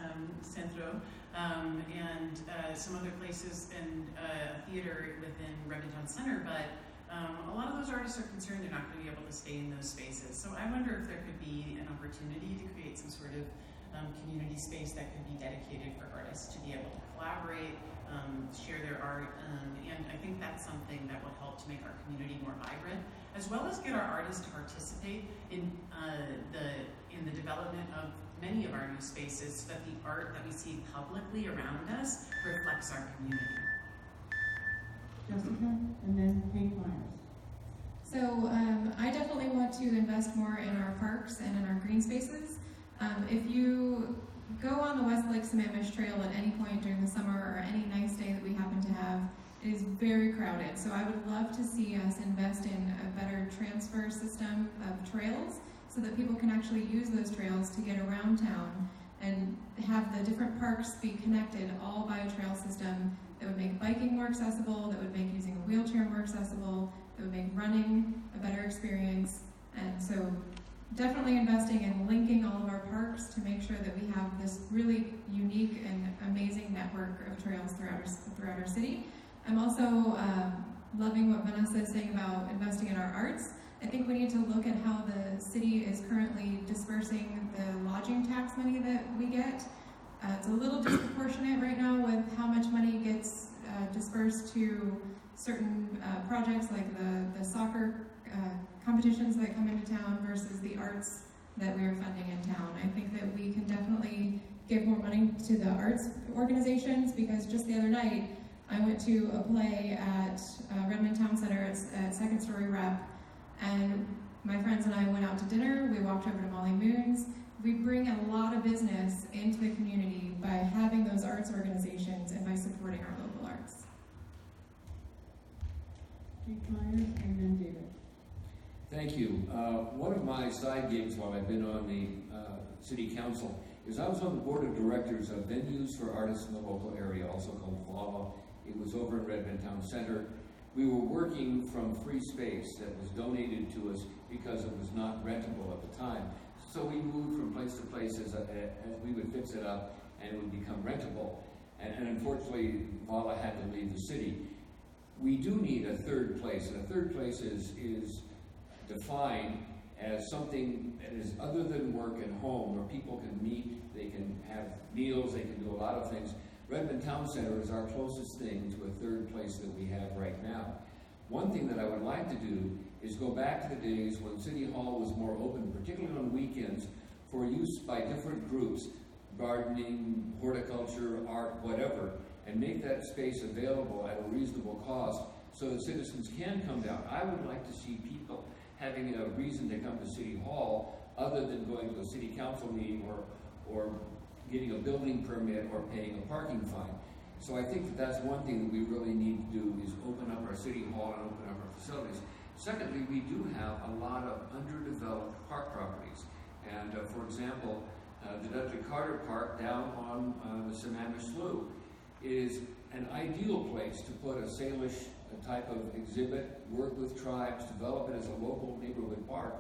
Centro, and some other places, and a theater within Redmond Town Center, but a lot of those artists are concerned they're not going to be able to stay in those spaces. So I wonder if there could be an opportunity to create some sort of community space that could be dedicated for artists to be able to collaborate, share their art, and I think that's something that will help to make our community more vibrant, as well as get our artists to participate in the development of many of our new spaces, so that the art that we see publicly around us reflects our community. Jessica, and then Hank Myers. So I definitely want to invest more in our parks and in our green spaces. If you go on the West Lake Sammamish Trail at any point during the summer or any nice day that we happen to have, it is very crowded. So I would love to see us invest in a better transfer system of trails so that people can actually use those trails to get around town and have the different parks be connected all by a trail system that would make biking more accessible, that would make using a wheelchair more accessible, that would make running a better experience. And so definitely investing in linking all of our parks to make sure that we have this really unique and amazing network of trails throughout our city. I'm also loving what Vanessa is saying about investing in our arts. I think we need to look at how the city is currently dispersing the lodging tax money that we get. It's a little disproportionate right now with how much money gets dispersed to certain projects like the soccer competitions that come into town versus the arts that we are funding in town. I think that we can definitely give more money to the arts organizations, because just the other night I went to a play at Redmond Town Center at Second Story Rep, and my friends and I went out to dinner. We walked over to Molly Moon's. We bring a lot of business into the community by having those arts organizations and by supporting our local arts. Hank Myers, and then David. Thank you. One of my side gigs while I've been on the City Council is I was on the board of directors of Venues for Artists in the local area, also called VAWA. It was over in Redmond Town Center. We were working from free space that was donated to us because it was not rentable at the time. So we moved from place to place as we would fix it up and it would become rentable. And unfortunately, VAWA had to leave the city. We do need a third place, and a third place is defined as something that is other than work and home, where people can meet, they can have meals, they can do a lot of things. Redmond Town Center is our closest thing to a third place that we have right now. One thing that I would like to do is go back to the days when City Hall was more open, particularly on weekends, for use by different groups, gardening, horticulture, art, whatever, and make that space available at a reasonable cost so that citizens can come down. I would like to see people having a reason to come to City Hall other than going to a City Council meeting or getting a building permit or paying a parking fine. So I think that that's one thing that we really need to do is open up our City Hall and open up our facilities. Secondly, we do have a lot of underdeveloped park properties. And for example, the Dudley Carter Park down on the Sammamish Slough is an ideal place to put a Salish type of exhibit, work with tribes, develop it as a local neighborhood park.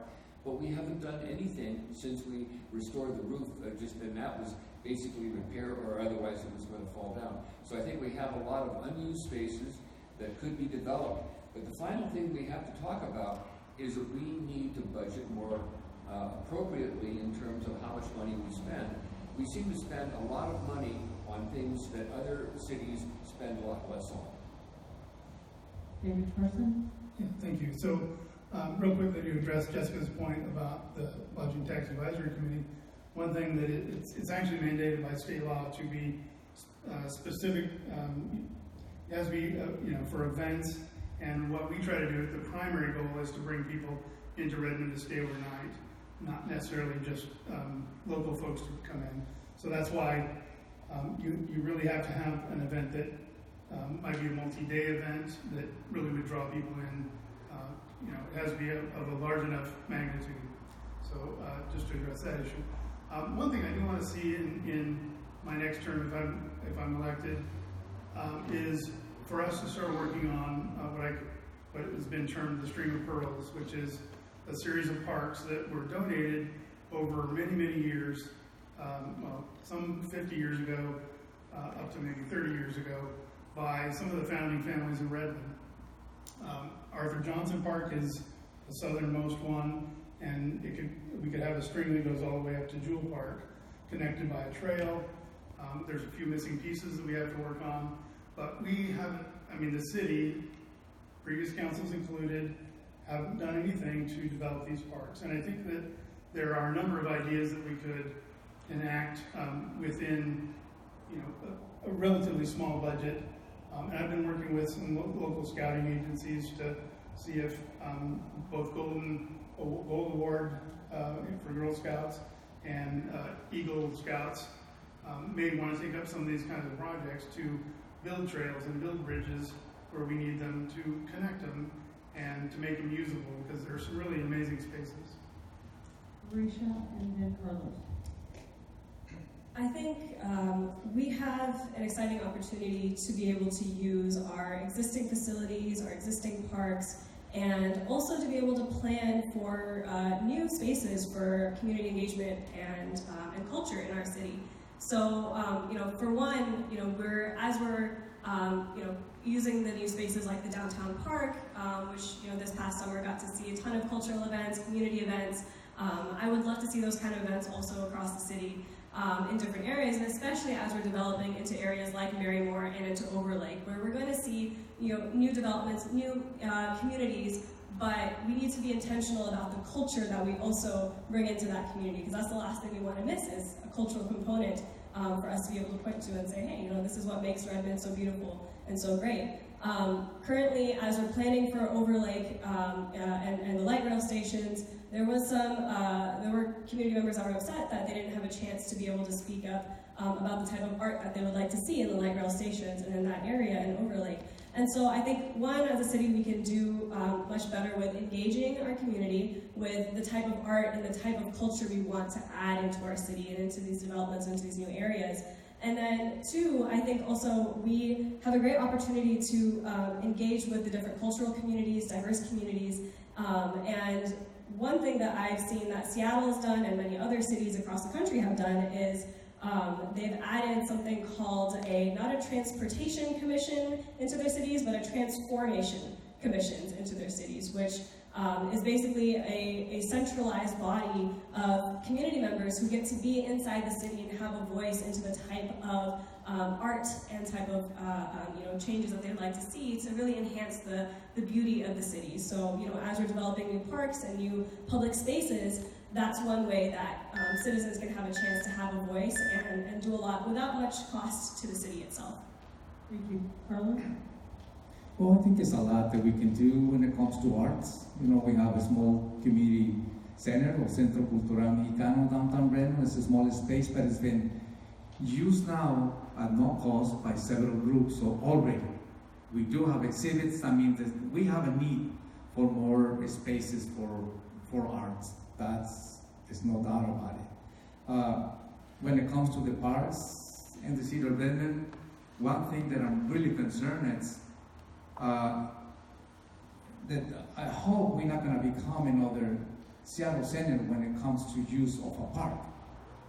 But we haven't done anything since we restored the roof, and that was basically repair or otherwise it was going to fall down. So I think we have a lot of unused spaces that could be developed. But the final thing we have to talk about is that we need to budget more appropriately in terms of how much money we spend. We seem to spend a lot of money on things that other cities spend a lot less on. David Carson? Yeah, thank you. So, real quickly to address Jessica's point about the Lodging Tax Advisory Committee, one thing that it's actually mandated by state law to be specific, it has to be, for events, and what we try to do, the primary goal is to bring people into Redmond to stay overnight, not necessarily just local folks to come in. So that's why you really have to have an event that might be a multi-day event that really would draw people in. It has to be of a large enough magnitude. So just to address that issue. One thing I do want to see in my next term, if I'm elected, is for us to start working on what has been termed the Stream of Pearls, which is a series of parks that were donated over many, many years, some 50 years ago, up to maybe 30 years ago, by some of the founding families in Redmond. Arthur Johnson Park is the southernmost one, and we could have a string that goes all the way up to Jewel Park, connected by a trail. There's a few missing pieces that we have to work on, but we haven't, the city, previous councils included, haven't done anything to develop these parks. And I think that there are a number of ideas that we could enact within a relatively small budget. And I've been working with some local scouting agencies to see if both Gold Award for Girl Scouts and Eagle Scouts may want to take up some of these kinds of projects to build trails and build bridges where we need them to connect them and to make them usable, because there are some really amazing spaces. Risha and then Carlos. I think we have an exciting opportunity to be able to use our existing facilities, our existing parks, and also to be able to plan for new spaces for community engagement and culture in our city. So, for one, we're using the new spaces like the downtown park, which this past summer got to see a ton of cultural events, community events. I would love to see those kind of events also across the city in different areas, and especially as we're developing into areas like Marymore and into Overlake, where we're going to see new developments, new communities. But we need to be intentional about the culture that we also bring into that community, because that's the last thing we want to miss is a cultural component for us to be able to point to and say, hey, this is what makes Redmond so beautiful and so great. Currently, as we're planning for Overlake and the light rail stations, there were community members that were upset that they didn't have a chance to be able to speak up about the type of art that they would like to see in the light rail stations and in that area in Overlake. And so I think, one, as a city, we can do much better with engaging our community with the type of art and the type of culture we want to add into our city and into these developments, into these new areas. And then two, I think also we have a great opportunity to engage with the different cultural communities, diverse communities, and one thing that I've seen that Seattle has done and many other cities across the country have done is they've added something called not a transportation commission into their cities, but a transformation commissions into their cities, which is basically a centralized body of community members who get to be inside the city and have a voice into the type of art and type of changes that they'd like to see to really enhance the beauty of the city. So as we're developing new parks and new public spaces, that's one way that citizens can have a chance to have a voice and do a lot without much cost to the city itself. Thank you. Carla? Well, I think there's a lot that we can do when it comes to arts. We have a small community center, or Centro Cultural Mexicano, downtown Redmond. It's a small space, but it's been used now at no cost by several groups. So already, we do have exhibits. I mean, we have a need for more spaces for arts. There's no doubt about it. When it comes to the parks and the city of Redmond, one thing that I'm really concerned is that I hope we're not going to become another Seattle Center when it comes to use of a park.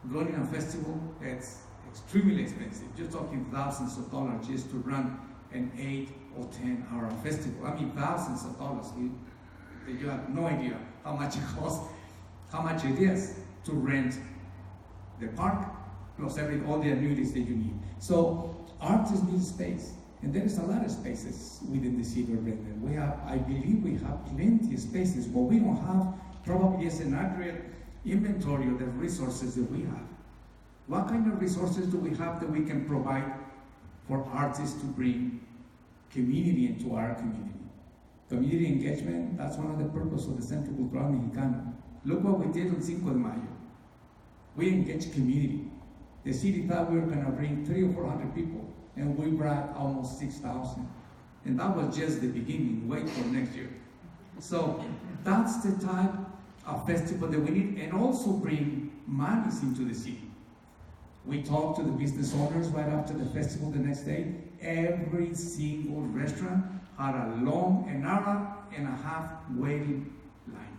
Running a festival, it's extremely expensive. You're talking thousands of dollars just to run an 8 or 10 hour festival. I mean, thousands of dollars. You have no idea how much it costs, how much it is to rent the park, plus all the amenities that you need. So artists need space. And there is a lot of spaces within the city of Redmond. I believe we have plenty of spaces, but we don't have probably an accurate inventory of the resources that we have. What kind of resources do we have that we can provide for artists to bring community into our community? Community engagement, that's one of the purposes of the Centro Cultural Mexicano. Look what we did on Cinco de Mayo. We engaged community. The city thought we were going to bring 300 or 400 people, and we brought almost 6,000. And that was just the beginning. Wait for next year. So that's the type of festival that we need, and also bring monies into the city. We talked to the business owners right after the festival the next day. Every single restaurant had a long, an hour and a half waiting line.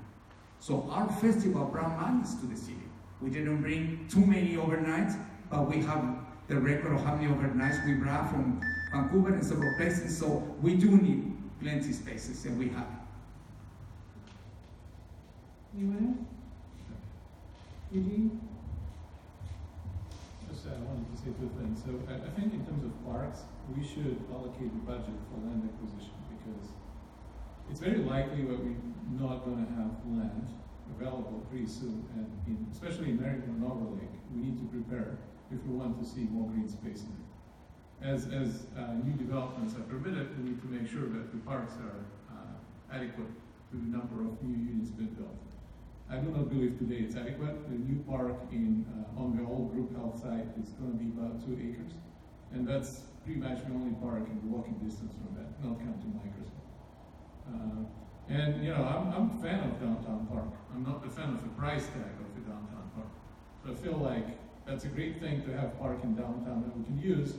So our festival brought monies to the city. We didn't bring too many overnights, but we have the record of how many overnights we brought from Vancouver and several places. So we do need plenty of spaces, and we have it. Anyone else? Eugene? Just, I wanted to say two things. So I think in terms of parks, we should allocate the budget for land acquisition, because it's very likely that we're not going to have land available pretty soon, and especially in Merriman and Overlake, we need to prepare if we want to see more green space in it. As new developments are permitted, we need to make sure that the parks are adequate to the number of new units being built. I do not believe today it's adequate. The new park on the old group health site is going to be about 2 acres, and that's pretty much the only park in walking distance from that, not counting Microsoft. I'm a fan of downtown park. I'm not a fan of the price tag of the downtown park. So I feel like that's a great thing to have park in downtown that we can use.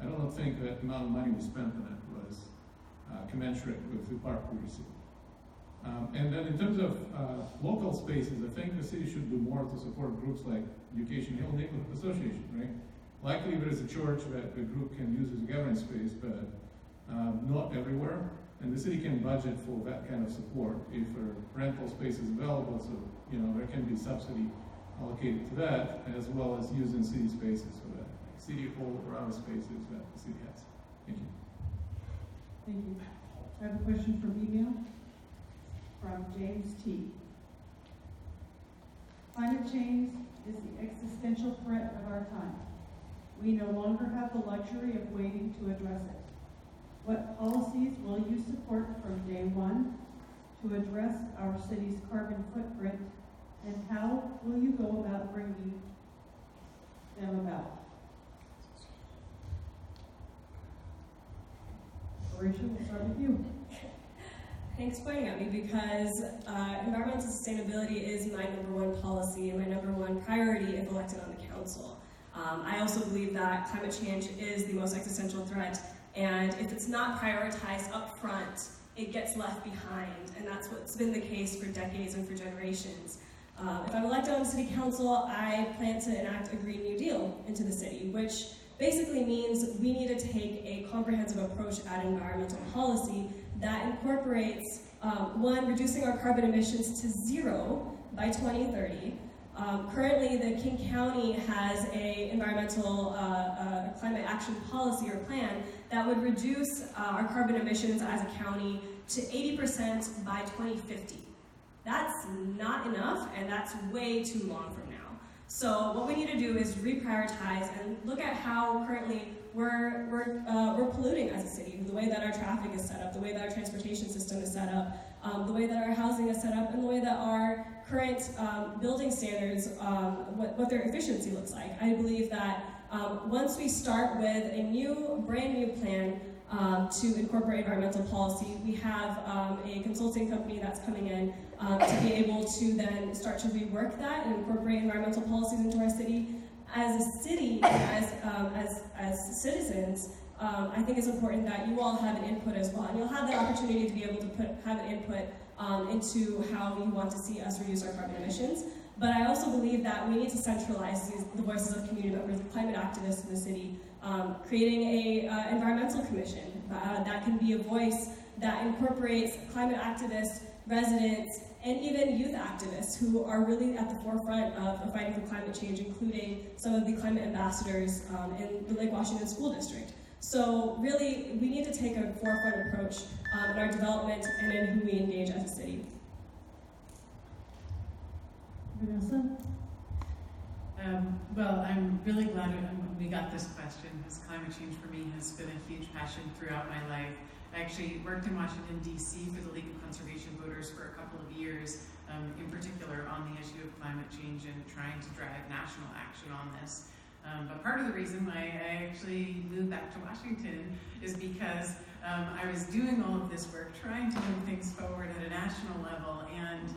I don't think that the amount of money we spent on it was commensurate with the park we received. And then in terms of local spaces, I think the city should do more to support groups like Education Hill Neighborhood Association, right? Likely there is a church that the group can use as a gathering space, but not everywhere. And the city can budget for that kind of support if a rental space is available, so there can be subsidy allocated to that, as well as using city spaces for that, like city hall or other spaces that the city has. Thank you. Thank you. I have a question from email from James T. Climate change is the existential threat of our time. We no longer have the luxury of waiting to address it. What policies will you support from day one to address our city's carbon footprint, and how will you go about bringing them about? Marisha, we'll start with you. Thanks for pointing at me, because environmental sustainability is my #1 policy and my #1 priority if elected on the council. I also believe that climate change is the most existential threat, and if it's not prioritized up front, it gets left behind, and that's what's been the case for decades and for generations. If I'm elected on the city council, I plan to enact a Green New Deal into the city, which basically means we need to take a comprehensive approach at environmental policy that incorporates, one, reducing our carbon emissions to 0 by 2030. Currently, the King County has a environmental climate action policy or plan that would reduce our carbon emissions as a county to 80% by 2050. That's not enough, and that's way too long from now. So what we need to do is reprioritize and look at how currently we're polluting as a city, the way that our traffic is set up, the way that our transportation system is set up, the way that our housing is set up, and the way that our current building standards, what their efficiency looks like. I believe that once we start with a brand new plan to incorporate environmental policy, we have a consulting company that's coming in to be able to then start to rework that and incorporate environmental policies into our city. As a city, as citizens, I think it's important that you all have an input as well, and you'll have the opportunity to be able to have an input into how you want to see us reduce our carbon emissions. But I also believe that we need to centralize the voices of community members, climate activists in the city, creating a environmental commission that can be a voice that incorporates climate activists, residents, and even youth activists who are really at the forefront of fighting for climate change, including some of the climate ambassadors in the Lake Washington School District. So really, we need to take a forefront approach in our development and in who we engage as a city. Vanessa? Well, I'm really glad we got this question, because climate change for me has been a huge passion throughout my life. I actually worked in Washington, D.C. for the League of Conservation Voters for a couple of years, in particular on the issue of climate change and trying to drive national action on this. But part of the reason why I actually moved back to Washington is because I was doing all of this work, trying to move things forward at a national level, and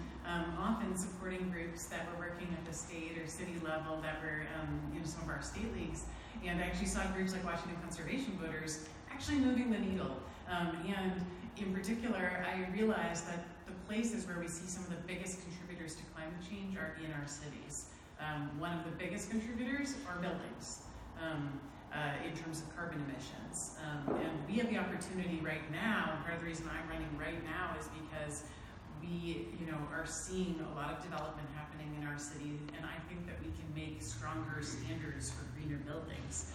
often supporting groups that were working at the state or city level that were some of our state leagues. And I actually saw groups like Washington Conservation Voters actually moving the needle. And in particular, I realized that the places where we see some of the biggest contributors to climate change are in our cities. One of the biggest contributors are buildings in terms of carbon emissions. And we have the opportunity right now, part of the reason I'm running right now is because we are seeing a lot of development happening in our city, and I think that we can make stronger standards for greener buildings.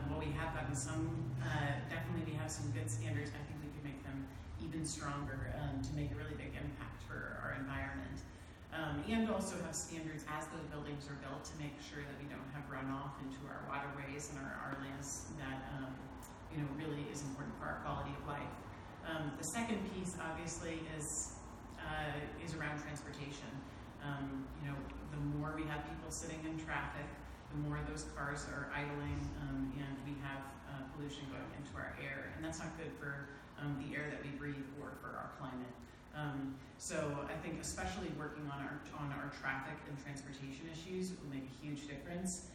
While we have gotten some, definitely we have some good standards, I think we can make them even stronger to make a really big impact for our environment. And also have standards as those buildings are built to make sure that we don't have runoff into our waterways and our lands that really is important for our quality of life. The second piece obviously is around transportation. The more we have people sitting in traffic, the more those cars are idling, and we have pollution going into our air, and that's not good for the air that we breathe or for our climate. So I think especially working on our traffic and transportation issues will make a huge difference.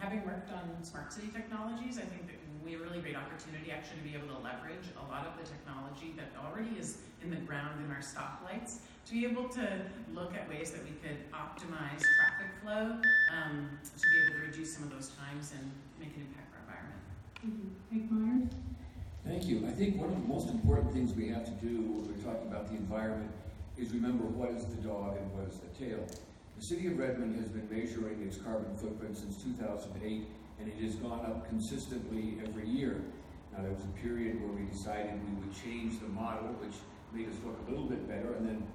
Having worked on smart city technologies, I think that we have a really great opportunity actually to be able to leverage a lot of the technology that already is in the ground in our stoplights, to be able to look at ways that we could optimize traffic flow, to be able to reduce some of those times and make an impact for our environment. Thank you. Hank Myers? Thank you. I think one of the most important things we have to do when we're talking about the environment is remember what is the dog and what is the tail. The city of Redmond has been measuring its carbon footprint since 2008, and it has gone up consistently every year. Now, there was a period where we decided we would change the model, which made us look a little bit better, and then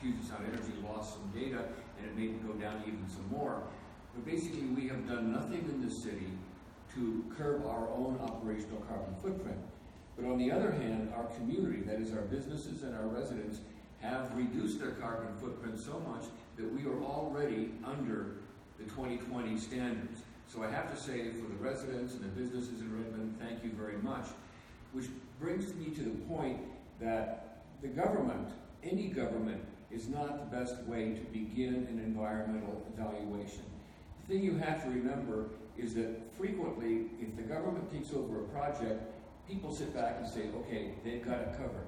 Puget Sound Energy lost some data, and it made it go down even some more. But basically, we have done nothing in the city to curb our own operational carbon footprint. But on the other hand, our community, that is our businesses and our residents, have reduced their carbon footprint so much that we are already under the 2020 standards. So I have to say, for the residents and the businesses in Redmond, thank you very much. Which brings me to the point that the government, any government, is not the best way to begin an environmental evaluation. The thing you have to remember is that frequently, if the government takes over a project, people sit back and say, okay, they've got it covered.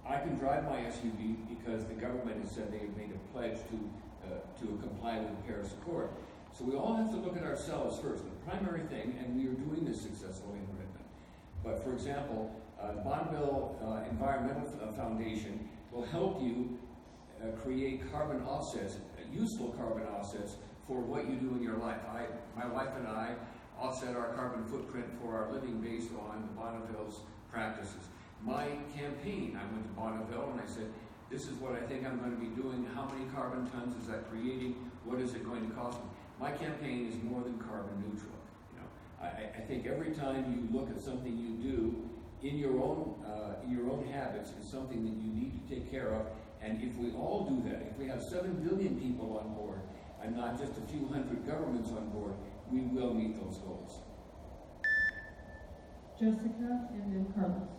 I can drive my SUV because the government has said they have made a pledge to comply with the Paris Accord. So we all have to look at ourselves first, the primary thing, and we are doing this successfully in Redmond. But for example, the Bonneville Environmental Foundation will help you create carbon offsets, useful carbon offsets for what you do in your life. My wife and I offset our carbon footprint for our living based on the Bonneville's practices. My campaign, I went to Bonneville and I said, this is what I think I'm going to be doing. How many carbon tons is that creating? What is it going to cost me? My campaign is more than carbon neutral. You know, I think every time you look at something you do in your own habits is something that you need to take care of. And if we all do that, if we have 7 billion people on board and not just a few hundred governments on board, we will meet those goals. Jessica and then Carlos.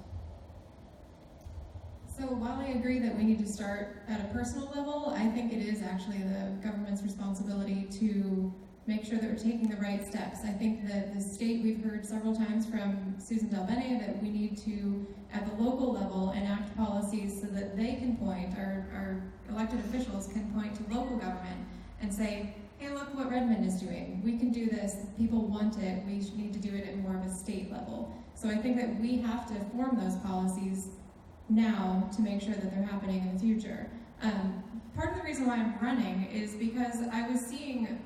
So while I agree that we need to start at a personal level, I think it is actually the government's responsibility to make sure that we're taking the right steps. I think that the state, we've heard several times from Susan Del Bene, that we need to, at the local level, enact policies so that they can point, our elected officials can point to local government and say, hey, look what Redmond is doing. We can do this. People want it. We need to do it at more of a state level. So I think that we have to form those policies now to make sure that they're happening in the future. Part of the reason why I'm running is because I was seeing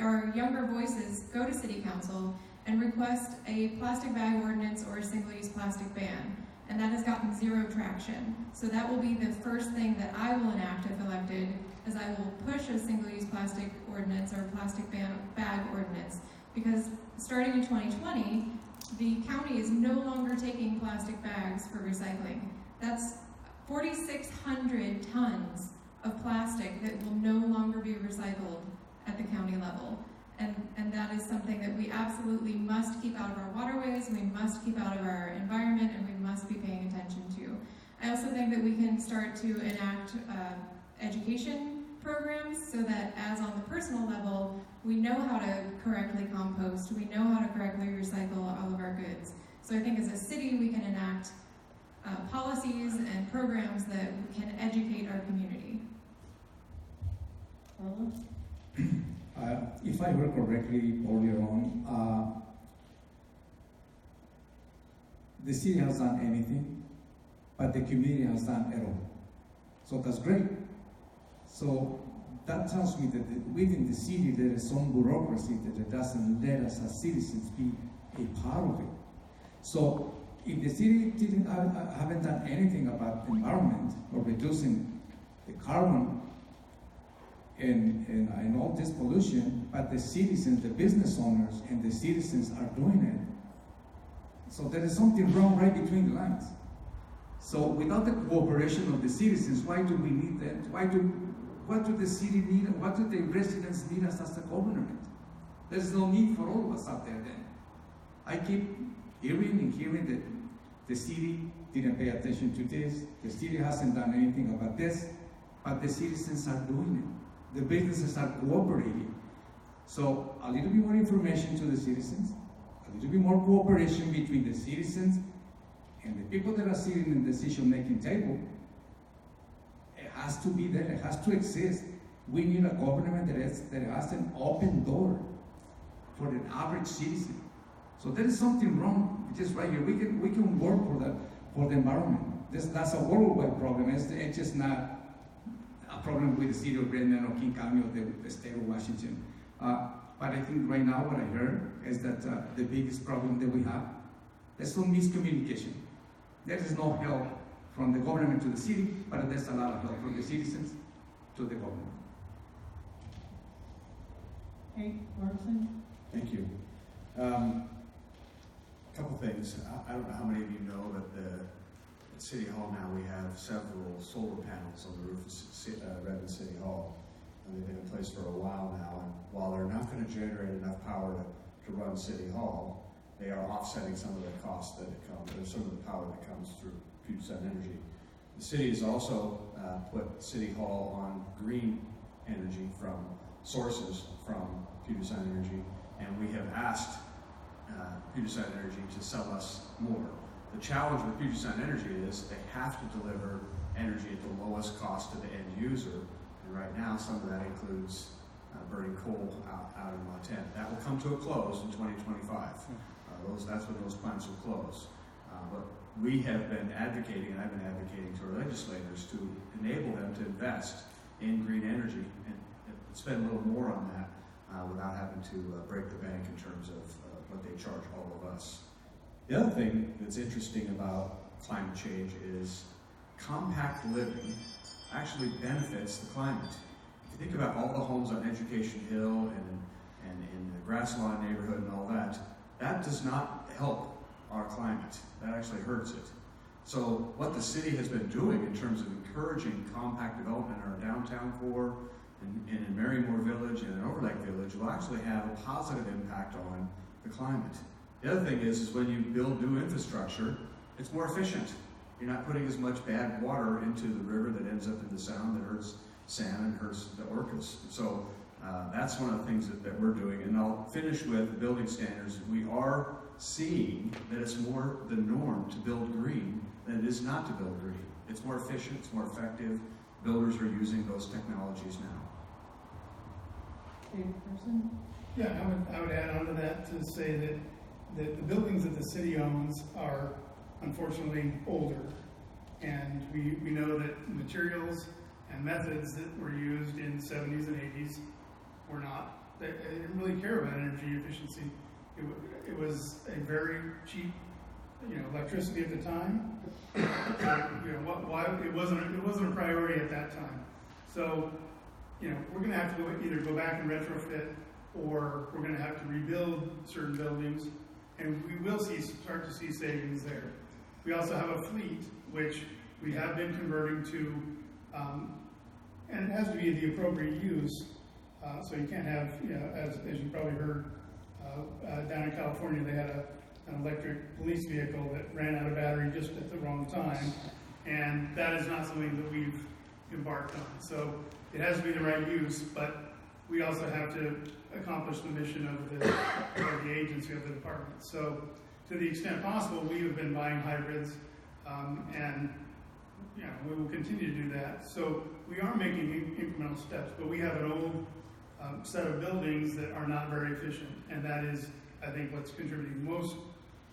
our younger voices go to City Council and request a plastic bag ordinance or a single-use plastic ban, and that has gotten zero traction. So that will be the first thing that I will enact if elected, is I will push a single-use plastic ordinance or plastic bag ordinance, because starting in 2020, the county is no longer taking plastic bags for recycling. That's 4,600 tons of plastic that will no longer be recycled at the county level. And that is something that we absolutely must keep out of our waterways, we must keep out of our environment, and we must be paying attention to. I also think that we can start to enact education programs so that, as on the personal level, we know how to correctly compost, we know how to correctly recycle all of our goods. So I think as a city we can enact policies and programs that can educate our community. If I heard correctly earlier on, the city has done anything, but the community has done it all. So that's great. So that tells me that within the city there is some bureaucracy that doesn't let us as citizens be a part of it. So if the city haven't done anything about the environment or reducing the carbon and all this pollution, but the citizens, the business owners, and the citizens are doing it. So there is something wrong right between the lines. So without the cooperation of the citizens, why do we need that? What do the city need, and what do the residents need us as a government? There's no need for all of us out there then. I keep hearing that the city didn't pay attention to this, the city hasn't done anything about this, but the citizens are doing it. The businesses are cooperating. So a little bit more information to the citizens, a little bit more cooperation between the citizens and the people that are sitting in the decision-making table. It has to be there, it has to exist. We need a government that has an open door for the average citizen. So there is something wrong just right here. We can work for the environment. That's a worldwide problem. It's just not a problem with the city of Redmond or King County or the state of Washington. But I think right now what I heard is that the biggest problem that we have is some miscommunication. There is no help from the government to the city, but there's a lot of help from the citizens to the government. Okay, Markson. Thank you. A couple things. I don't know how many of you know, but at City Hall now we have several solar panels on the roof of Redmond City Hall. And they've been in place for a while now. And while they're not going to generate enough power to run City Hall, they are offsetting some of the costs that come, or some of the power that comes through Sun Energy. The city has also put City Hall on green energy from sources from Puget Sound Energy, and we have asked Puget Sound Energy to sell us more. The challenge with Puget Sound Energy is they have to deliver energy at the lowest cost to the end user, and right now some of that includes burning coal out in Montana. That will come to a close in 2025. That's when those plants will close. But we have been advocating, and I've been advocating to our legislators to enable them to invest in green energy and spend a little more on that without having to break the bank in terms of what they charge all of us. The other thing that's interesting about climate change is compact living actually benefits the climate. If you think about all the homes on Education Hill and in the Grass Lawn neighborhood and all that, that does not help our climate. That actually hurts it. So what the city has been doing in terms of encouraging compact development in our downtown core and in Marymore Village and in Overlake Village will actually have a positive impact on the climate. The other thing is when you build new infrastructure, it's more efficient. You're not putting as much bad water into the river that ends up in the sound that hurts salmon and hurts the orcas. So that's one of the things that we're doing. And I'll finish with building standards. We are seeing that it's more the norm to build green than it is not to build green. It's more efficient, it's more effective. Builders are using those technologies now. David Person? Yeah, I would add on to that to say that the buildings that the city owns are unfortunately older. And we know that materials and methods that were used in the 70s and 80s were not. They didn't really care about energy efficiency. It was a very cheap, electricity at the time. Why it wasn't a priority at that time. So, we're going to have to either go back and retrofit, or we're going to have to rebuild certain buildings, and we will start to see savings there. We also have a fleet which we have been converting to, and it has to be the appropriate use. So you can't have, as you probably heard, down in California, they had an electric police vehicle that ran out of battery just at the wrong time, and that is not something that we've embarked on. So it has to be the right use, but we also have to accomplish the mission of the agency, of the department. So to the extent possible, we have been buying hybrids, and we will continue to do that. So we are making incremental steps, but we have an old set of buildings that are not very efficient, and that is, I think, what's contributing most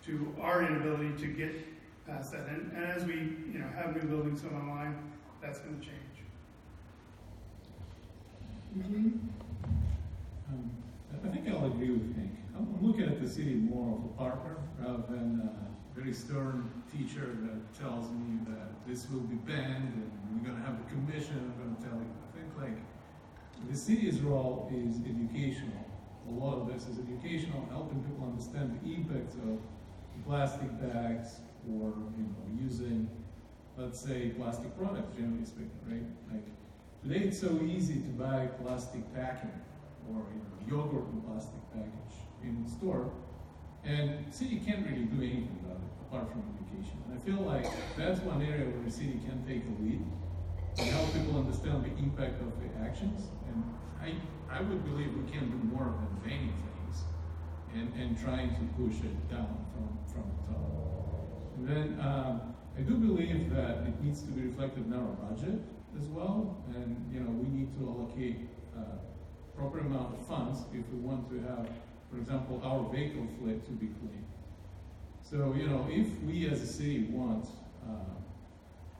to our inability to get past that. And as we, have new buildings come online, that's going to change. Eugene? I think I'll agree with Hank. I'm looking at the city more of a partner rather than a very stern teacher that tells me that this will be banned and we're going to have a commission and I'm going to tell you. I think the city's role is educational. A lot of this is educational, helping people understand the impacts of plastic bags or using, let's say, plastic products, generally speaking, right? Like today, it's so easy to buy plastic packing or yogurt in plastic package in the store, and the city can't really do anything about it apart from education. And I feel like that's one area where the city can take the lead and help people understand the impact of the actions. And I would believe we can do more than banning things and trying to push it down from the top. And then I do believe that it needs to be reflected in our budget as well, and we need to allocate proper amount of funds if we want to have, for example, our vehicle fleet to be clean. So if we as a city want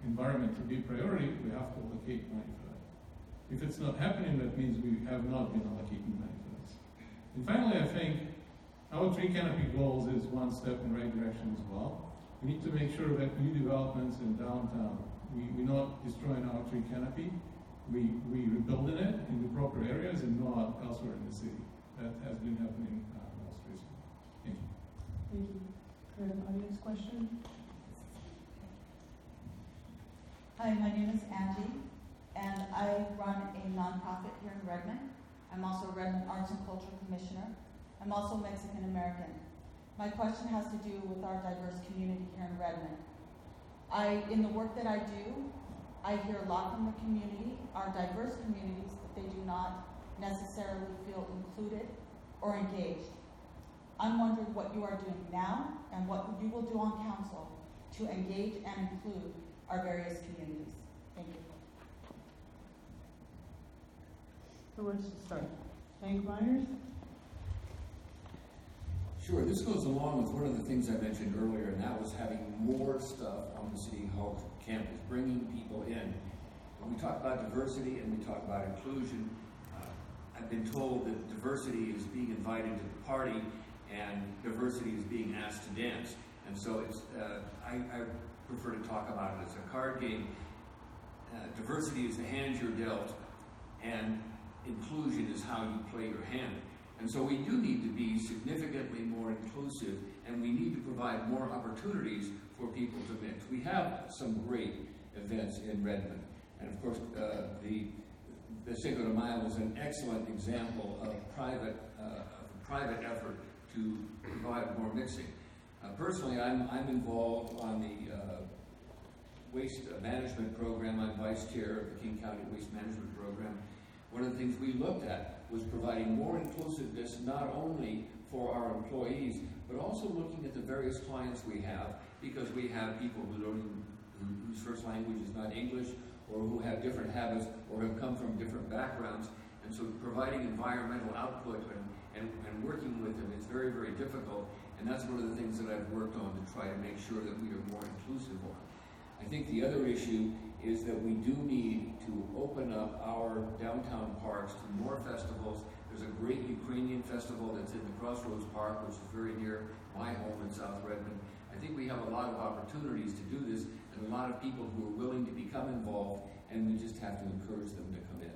environment to be a priority, we have to allocate money for that. If it's not happening, that means we have not been allocating money for this. And finally, I think our tree canopy goals is one step in the right direction as well. We need to make sure that new developments in downtown, we're not destroying our tree canopy, we rebuilding it in the proper areas and not elsewhere in the city. That has been happening most recently. Thank you. Thank you. We have an audience question. Hi, my name is Angie, and I run a nonprofit here in Redmond. I'm also a Redmond Arts and Culture Commissioner. I'm also Mexican American. My question has to do with our diverse community here in Redmond. In the work that I do, I hear a lot from the community, our diverse communities, that they do not necessarily feel included or engaged. I'm wondering what you are doing now and what you will do on council to engage and include our various communities. Thank you. Who wants to start? Hank Myers? Sure, this goes along with one of the things I mentioned earlier, and that was having more stuff on the City Hall campus, bringing people in. When we talk about diversity and we talk about inclusion, I've been told that diversity is being invited to the party and diversity is being asked to dance. And so I prefer to talk about it as a card game. Diversity is the hand you're dealt, and inclusion is how you play your hand. And so we do need to be significantly more inclusive, and we need to provide more opportunities for people to mix. We have some great events in Redmond, and of course the Cinco de Mayo was an excellent example of private effort to provide more mixing. Personally, I'm involved on the waste management program. I'm vice chair of the King County Waste Management Program. One of the things we looked at was providing more inclusiveness not only for our employees, but also looking at the various clients we have, because we have people whose first language is not English, or who have different habits, or have come from different backgrounds. And so providing environmental output and working with them is very, very difficult. And that's one of the things that I've worked on to try to make sure that we are more inclusive on. I think the other issue is that we do need to open up our downtown parks to more festivals. There's a great Ukrainian festival that's in the Crossroads Park, which is very near my home in South Redmond. I think we have a lot of opportunities to do this, and a lot of people who are willing to become involved, and we just have to encourage them to come in.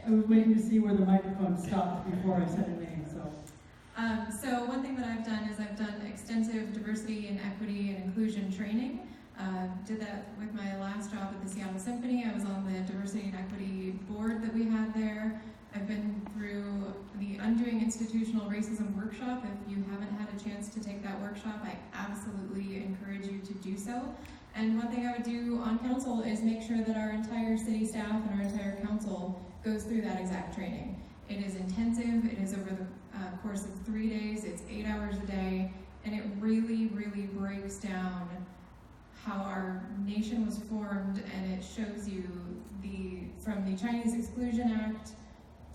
I was waiting to see where the microphone stopped before I said a name, so. So one thing that I've done is I've done extensive diversity and equity and inclusion training. Did that with my last job at the Seattle Symphony. I was on the diversity and equity board that we had there. I've been through the Undoing Institutional Racism workshop. If you haven't had a chance to take that workshop, I absolutely encourage you to do so. And one thing I would do on council is make sure that our entire city staff and our entire council goes through that exact training. It is intensive. It is over the course of 3 days. It's 8 hours a day. And it really, really breaks down how our nation was formed, and it shows you from the Chinese Exclusion Act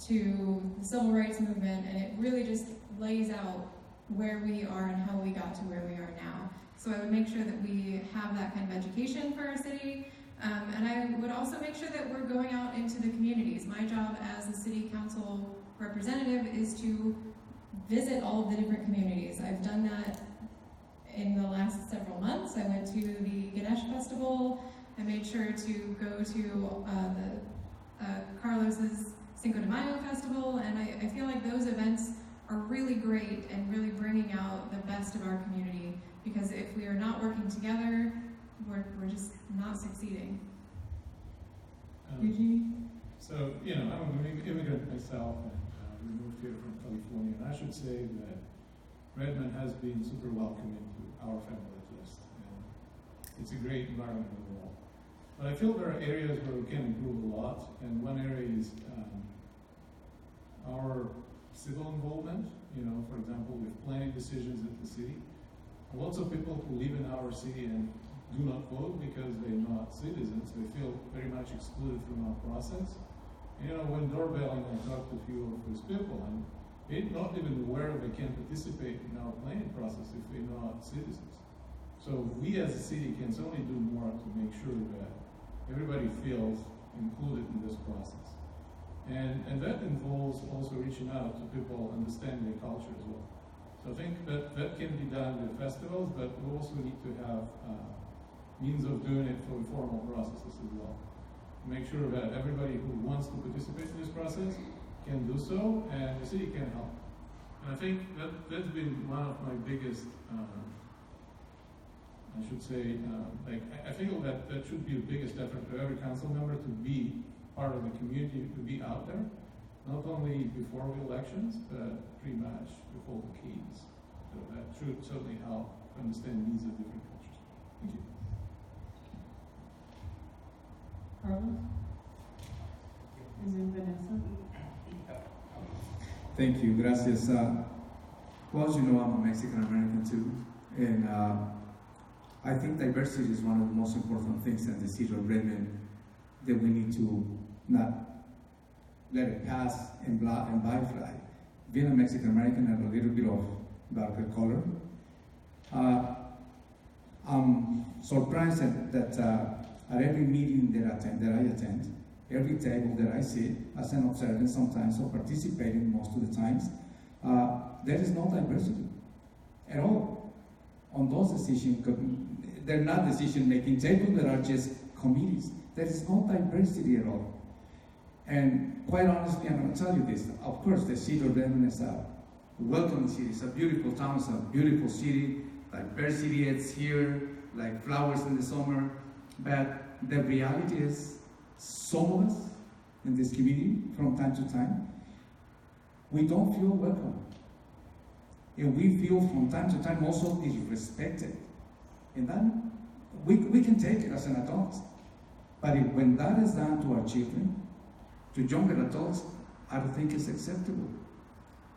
to the Civil Rights Movement, and it really just lays out where we are and how we got to where we are now. So I would make sure that we have that kind of education for our city, and I would also make sure that we're going out into the communities. My job as a city council representative is to visit all of the different communities. I've done that in the last several months. I went to the Ganesh Festival. I made sure to go to Carlos's Cinco de Mayo Festival, and I feel like those events are really great and really bringing out the best of our community, because if we are not working together, we're just not succeeding. Eugene? So, I'm an immigrant myself, and we moved here from California, and I should say that Redmond has been super welcoming to our family at least, and it's a great environment overall. But I feel there are areas where we can improve a lot, and one area is our civil involvement. For example, with planning decisions at the city. Lots of people who live in our city and do not vote because they're not citizens. They feel very much excluded from our process. When doorbelling, I talked to a few of those people, and they're not even aware they can participate in our planning process if they're not citizens. So we as a city can certainly do more to make sure that everybody feels included in this process. And that involves also reaching out to people, understanding their culture as well. So I think that can be done with festivals, but we also need to have means of doing it for formal processes as well. Make sure that everybody who wants to participate in this process can do so, and the city can help. And I think that's been one of my biggest, I feel that should be the biggest effort for every council member to be part of the community, to be out there, not only before the elections, but pretty much with all the keys. So that should certainly help understand the needs of different cultures. Thank you. Carlos? And then Vanessa? Thank you, gracias. Well, as you know, I'm a Mexican American too, and I think diversity is one of the most important things in the city of Redmond that we need to not let it pass and byfly. Being a Mexican American and a little bit of darker color, I'm surprised that at every meeting that I attend, every table that I sit as an observant sometimes or participating most of the times, there is no diversity at all on those decisions. They're not decision-making tables, that are just committees. There is no diversity at all. And quite honestly, I'm going to tell you this. Of course, the city of Redmond is a welcoming city. It's a beautiful town. It's a beautiful city. Diversity is here, like flowers in the summer. But the reality is, some of us in this community, from time to time, we don't feel welcome. And we feel from time to time also disrespected. And then we can take it as an adult. But when that is done to our children, to younger adults, I don't think it's acceptable.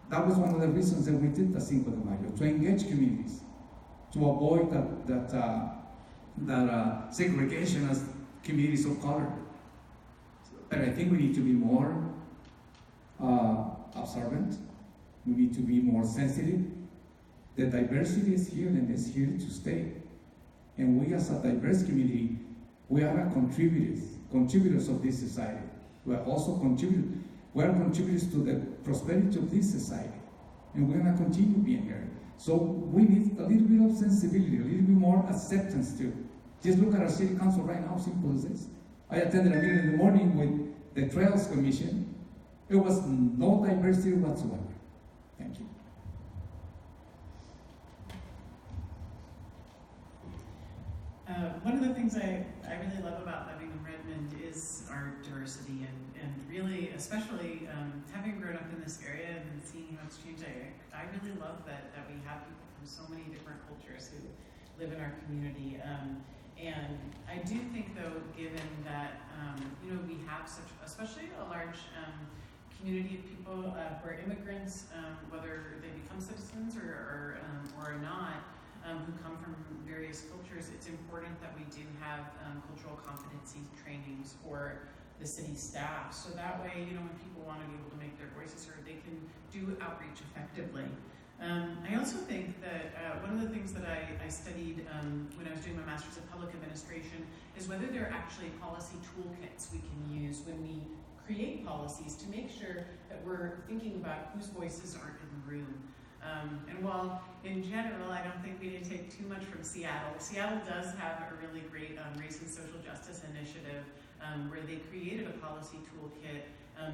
That was one of the reasons that we did the Cinco de Mayo, to engage communities, to avoid that segregation as communities of color. But I think we need to be more observant. We need to be more sensitive. The diversity is here and is here to stay. And we as a diverse community, we are contributors of this society. We are also contributors to the prosperity of this society. And we're going to continue being here. So we need a little bit of sensibility, a little bit more acceptance too. Just look at our city council right now, simple as this. I attended a meeting in the morning with the Trails Commission. There was no diversity whatsoever. Thank you. One of the things I really love about living in Redmond is our diversity, and really, especially having grown up in this area and seeing how it's changed, I really love that we have people from so many different cultures who live in our community. And I do think, though, given that we have such, especially a large community of people who are immigrants, whether they become citizens or not, who come from various cultures, it's important that we do have cultural competency trainings for the city staff. So that way, when people want to be able to make their voices heard, they can do outreach effectively. I also think that one of the things that I studied when I was doing my Master's of Public Administration is whether there are actually policy toolkits we can use when we create policies to make sure that we're thinking about whose voices aren't in the room. And while in general, I don't think we need to take too much from Seattle. Seattle does have a really great race and social justice initiative where they created a policy toolkit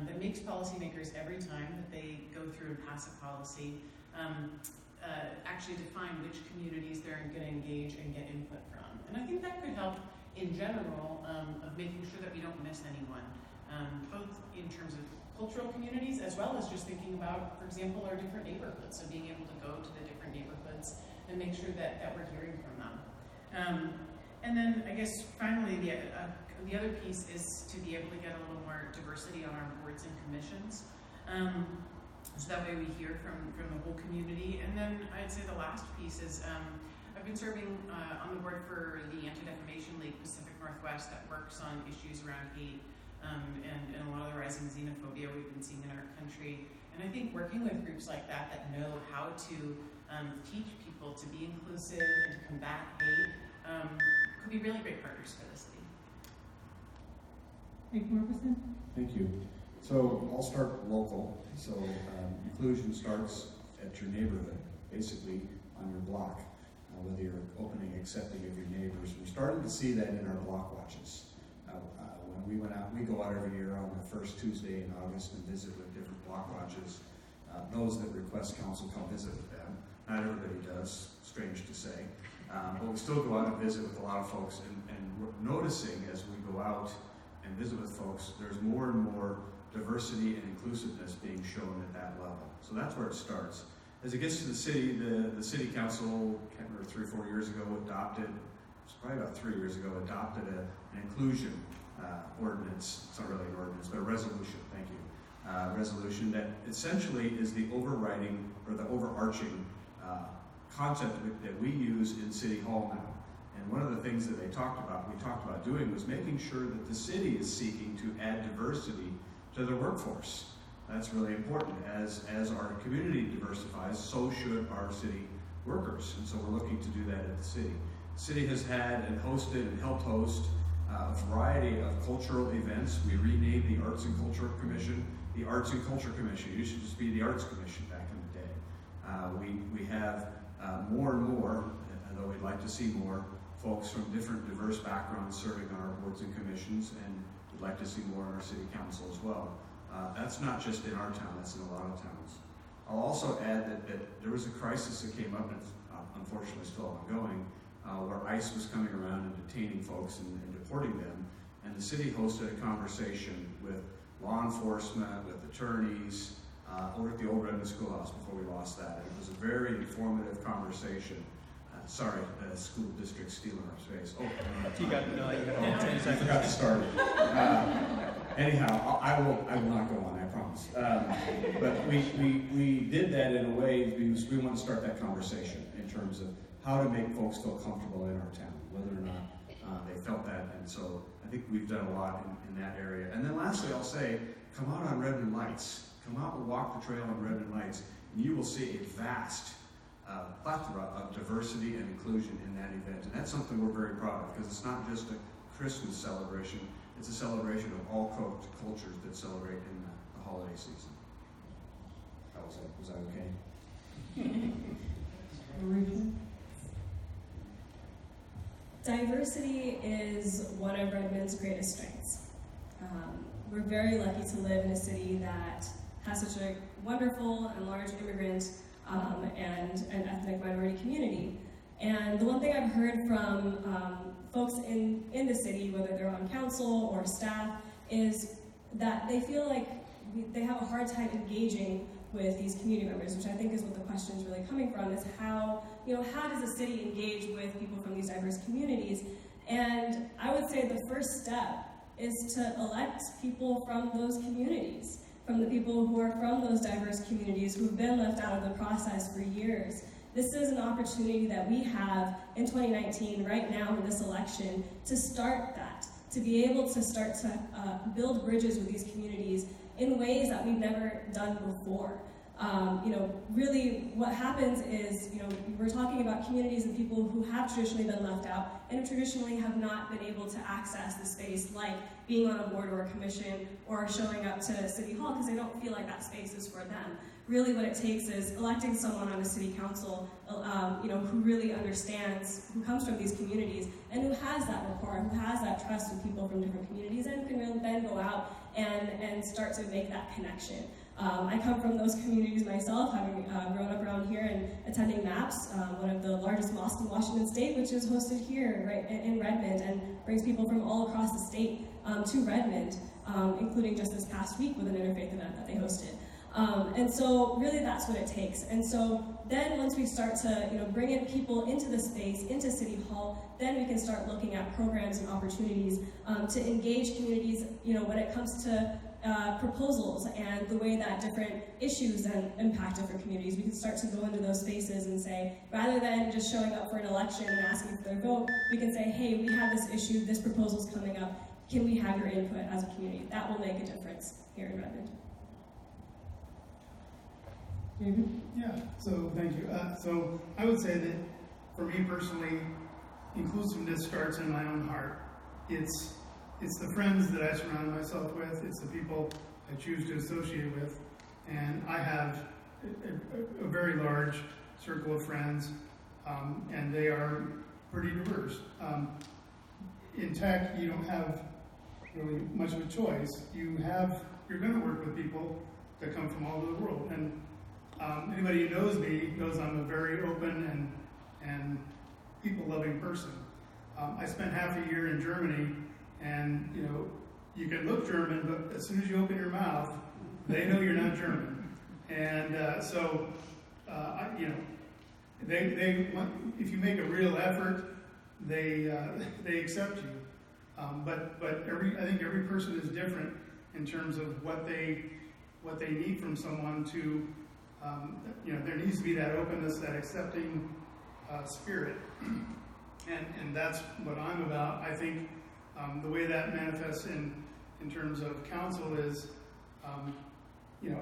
that makes policymakers, every time that they go through and pass a policy, actually define which communities they're going to engage and get input from. And I think that could help in general of making sure that we don't miss anyone, both in terms of cultural communities, as well as just thinking about, for example, our different neighborhoods. So being able to go to the different neighborhoods and make sure that we're hearing from them. And then I guess finally, the other piece is to be able to get a little more diversity on our boards and commissions. So that way we hear from the whole community. And then I'd say the last piece is I've been serving on the board for the Anti-Defamation League Pacific Northwest that works on issues around hate and a lot of the rising xenophobia we've been seeing in our country. And I think working with groups like that know how to teach people to be inclusive and to combat hate could be really great partners for the city. Nick Markison? Thank you. So I'll start local. So inclusion starts at your neighborhood, basically on your block, whether you're opening, accepting of your neighbors. We're starting to see that in our block watches. When we go out every year on the first Tuesday in August and visit with different block watches. Those that request council come visit with them. Not everybody does, strange to say. But we still go out and visit with a lot of folks, and we're noticing as we go out and visit with folks, there's more and more diversity and inclusiveness being shown at that level. So that's where it starts. As it gets to the city, the city council, I can't remember, 3 or 4 years ago, adopted, it's probably about 3 years ago, adopted an inclusion ordinance. It's not really an ordinance, but a resolution, thank you. Resolution that essentially is the overriding or the overarching concept that we use in City Hall now. And one of the things that we talked about doing was making sure that the city is seeking to add diversity to their workforce. That's really important. As our community diversifies, so should our city workers. And so we're looking to do that at the city. The city has had and hosted and helped host a variety of cultural events. We renamed the Arts and Culture Commission the Arts and Culture Commission. It used to just be the Arts Commission back in the day. We have more and more, although we'd like to see more, folks from different diverse backgrounds serving on our boards and commissions, and we'd like to see more in our city council as well. That's not just in our town, that's in a lot of towns. I'll also add that there was a crisis that came up, and it's unfortunately still ongoing, where ICE was coming around and detaining folks and deporting them, and the city hosted a conversation with law enforcement, with attorneys, over at the old Redmond Schoolhouse before we lost that. It was a very informative conversation. Sorry, the school district stealing our space. You got 10 seconds. I forgot to start it. Anyhow, I will not go on, I promise. But we did that in a way because we want to start that conversation in terms of how to make folks feel comfortable in our town, whether or not they felt that. And so I think we've done a lot in that area. And then lastly, I'll say, come out on Redmond Lights. Come out and walk the trail on Redmond Lights, and you will see a vast plethora of diversity and inclusion in that event. And that's something we're very proud of, because it's not just a Christmas celebration, it's a celebration of all cultures that celebrate in the holiday season. Was that okay? Diversity is one of Redmond's greatest strengths. We're very lucky to live in a city that has such a wonderful and large immigrant and an ethnic minority community. And the one thing I've heard from folks in the city, whether they're on council or staff, is that they feel like they have a hard time engaging with these community members, which I think is what the question is really coming from, is how does the city engage with people from these diverse communities? And I would say the first step is to elect people from those communities, from the people who are from those diverse communities who've been left out of the process for years. This is an opportunity that we have in 2019, right now in this election, to start that, to be able to start to build bridges with these communities in ways that we've never done before. Really what happens is, we're talking about communities and people who have traditionally been left out and who traditionally have not been able to access the space, like being on a board or a commission or showing up to City Hall because they don't feel like that space is for them. Really what it takes is electing someone on a city council, who really understands, who comes from these communities and who has that rapport, who has that trust with people from different communities, and who can really then go out and start to make that connection. I come from those communities myself, having grown up around here and attending MAPS, one of the largest mosques in Washington State, which is hosted here right in Redmond and brings people from all across the state to Redmond, including just this past week with an interfaith event that they hosted. And so really that's what it takes. And so then once we start to bring in people into the space, into City Hall, then we can start looking at programs and opportunities to engage communities when it comes to proposals and the way that different issues then impact different communities. We can start to go into those spaces and say, rather than just showing up for an election and asking for their vote, we can say, hey, we have this issue, this proposal's coming up, can we have your input as a community? That will make a difference here in Redmond. Yeah, so thank you. So I would say that for me personally, inclusiveness starts in my own heart. It's the friends that I surround myself with, it's the people I choose to associate with, and I have a very large circle of friends, and they are pretty diverse. In tech, you don't have really much of a choice. You're going to work with people that come from all over the world, and anybody who knows me knows I'm a very open and people-loving person. I spent half a year in Germany, and you can look German, but as soon as you open your mouth, they know you're not German. And they want, if you make a real effort, they accept you. But I think every person is different in terms of what they need from someone to, there needs to be that openness, that accepting spirit. And that's what I'm about. I think the way that manifests in terms of council is,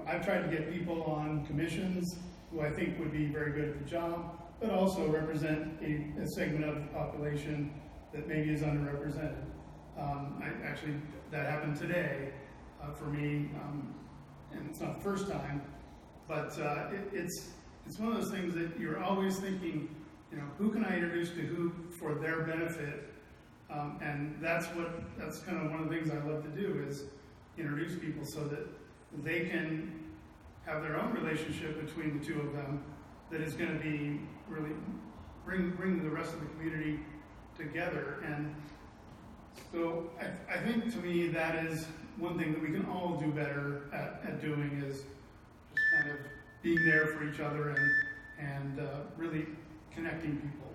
I've tried to get people on commissions who I think would be very good at the job, but also represent a segment of the population that maybe is underrepresented. That happened today for me, and it's not the first time, but it's one of those things that you're always thinking, who can I introduce to who for their benefit? And that's kind of one of the things I love to do is introduce people so that they can have their own relationship between the two of them that is going to be really bring the rest of the community together. And so I think to me that is one thing that we can all do better at doing is just kind of being there for each other and really connecting people.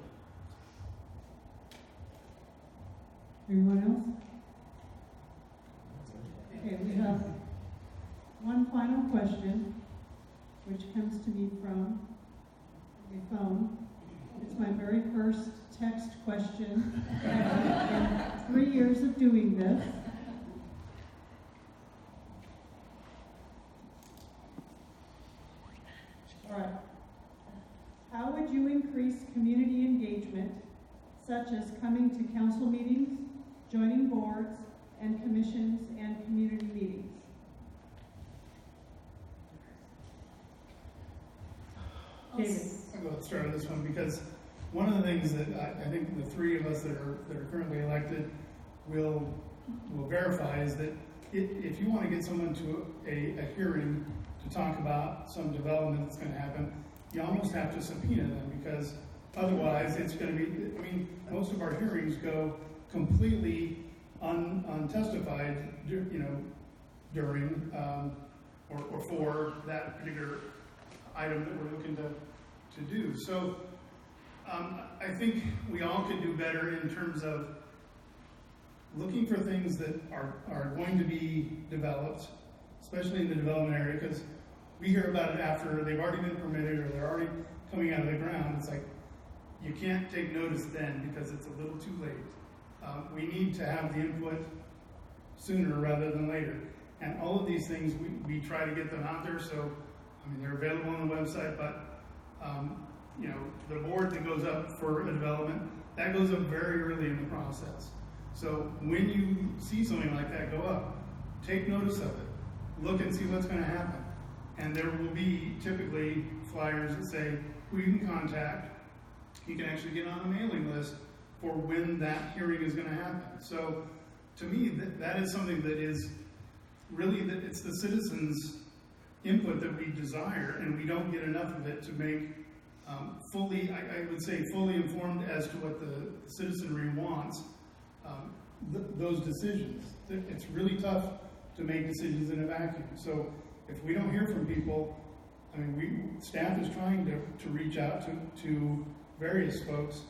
Anyone else? Okay, we have one final question, which comes to me from the phone. It's my very first text question in 3 years of doing this. All right. How would you increase community engagement, such as coming to council meetings, joining boards and commissions and community meetings? David. I'll go start on this one because one of the things that I think the three of us that are currently elected will verify is that if you want to get someone to a hearing to talk about some development that's going to happen, you almost have to subpoena them because otherwise it's going to be, most of our hearings go completely untestified, during or for that particular item that we're looking to do. So I think we all could do better in terms of looking for things that are going to be developed, especially in the development area, because we hear about it after they've already been permitted or they're already coming out of the ground. It's like, you can't take notice then because it's a little too late. We need to have the input sooner rather than later. And all of these things, we try to get them out there. So, they're available on the website, but, the board that goes up for a development, that goes up very early in the process. So when you see something like that go up, take notice of it. Look and see what's going to happen. And there will be typically flyers that say who you can contact. You can actually get on a mailing list for when that hearing is going to happen. So to me, that is something that is really, it's the citizens' input that we desire, and we don't get enough of it to make fully, I would say, fully informed as to what the citizenry wants, those decisions. It's really tough to make decisions in a vacuum. So if we don't hear from people, staff is trying to reach out to various folks,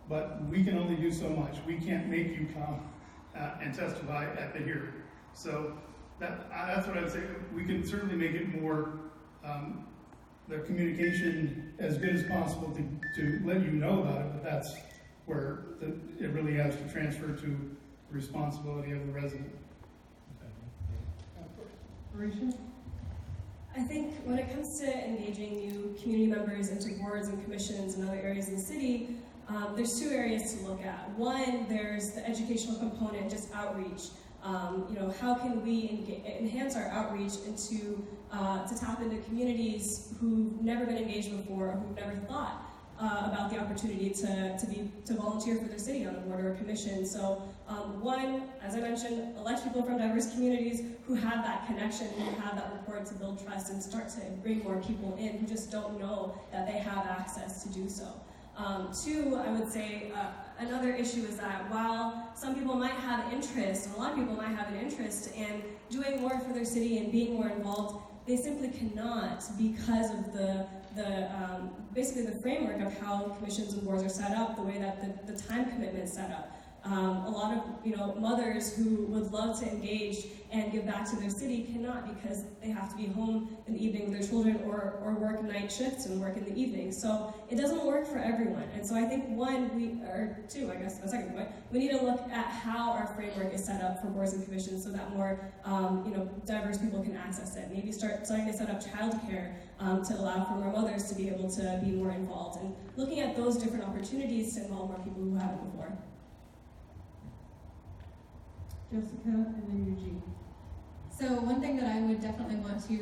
but we can only do so much. We can't make you come and testify at the hearing. So that's what I would say. We can certainly make it more, the communication as good as possible to let you know about it, but that's where it really has to transfer to the responsibility of the resident. Marisha? I think when it comes to engaging new community members into boards and commissions and other areas in the city, there's two areas to look at. One, there's the educational component, just outreach. How can we enhance our outreach into to tap into communities who've never been engaged before, or who've never thought about the opportunity to volunteer for their city on a board or a commission. So one, as I mentioned, elect people from diverse communities who have that connection, who have that rapport to build trust and start to bring more people in who just don't know that they have access to do so. Two, I would say another issue is that while some people might have interest, and a lot of people might have an interest in doing more for their city and being more involved, they simply cannot because of basically the framework of how commissions and boards are set up, the way that the time commitment is set up. A lot of mothers who would love to engage and give back to their city cannot because they have to be home in the evening with their children or work night shifts and work in the evening. So it doesn't work for everyone. And so I think two, I guess, a second point, we need to look at how our framework is set up for boards and commissions so that more diverse people can access it. Maybe starting to set up childcare to allow for more mothers to be able to be more involved, and looking at those different opportunities to involve more people who haven't before. Jessica, and then Eugene. So one thing that I would definitely want to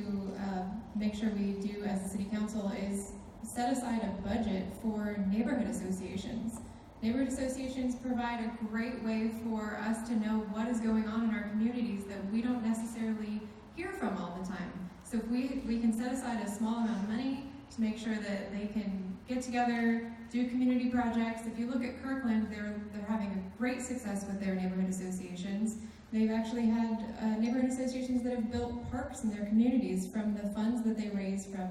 make sure we do as a city council is set aside a budget for neighborhood associations. Neighborhood associations provide a great way for us to know what is going on in our communities that we don't necessarily hear from all the time. So if we can set aside a small amount of money to make sure that they can get together, do community projects. If you look at Kirkland, they're having a great success with their neighborhood associations. They've actually had neighborhood associations that have built parks in their communities from the funds that they raise from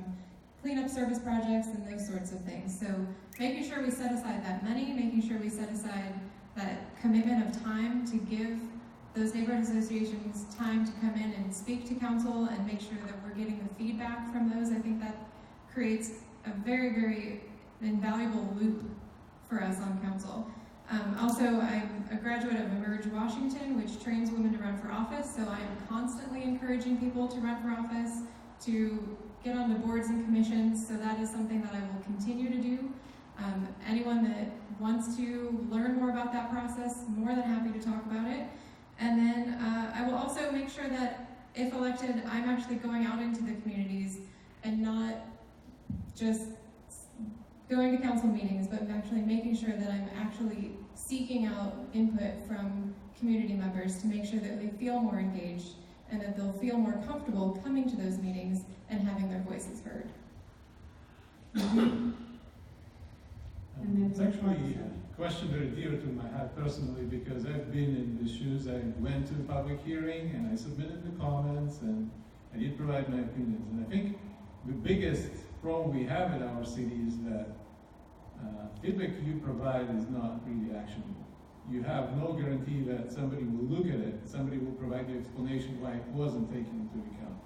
cleanup service projects and those sorts of things. So making sure we set aside that money, making sure we set aside that commitment of time to give those neighborhood associations time to come in and speak to council and make sure that we're getting the feedback from those. I think that creates a very, very invaluable loop for us on council. Also, I'm a graduate of Emerge Washington, which trains women to run for office, so I'm constantly encouraging people to run for office, to get onto boards and commissions, so that is something that I will continue to do. Anyone that wants to learn more about that process, more than happy to talk about it. And then I will also make sure that if elected, I'm actually going out into the communities and not just going to council meetings, but actually making sure that I'm actually seeking out input from community members to make sure that they feel more engaged and that they'll feel more comfortable coming to those meetings and having their voices heard. It's actually a question very dear to my heart personally because I've been in the shoes. I went to the public hearing and I submitted the comments and I did provide my opinions. And I think the biggest problem we have in our city is that feedback you provide is not really actionable. You have no guarantee that somebody will look at it, somebody will provide the explanation why it wasn't taken into account.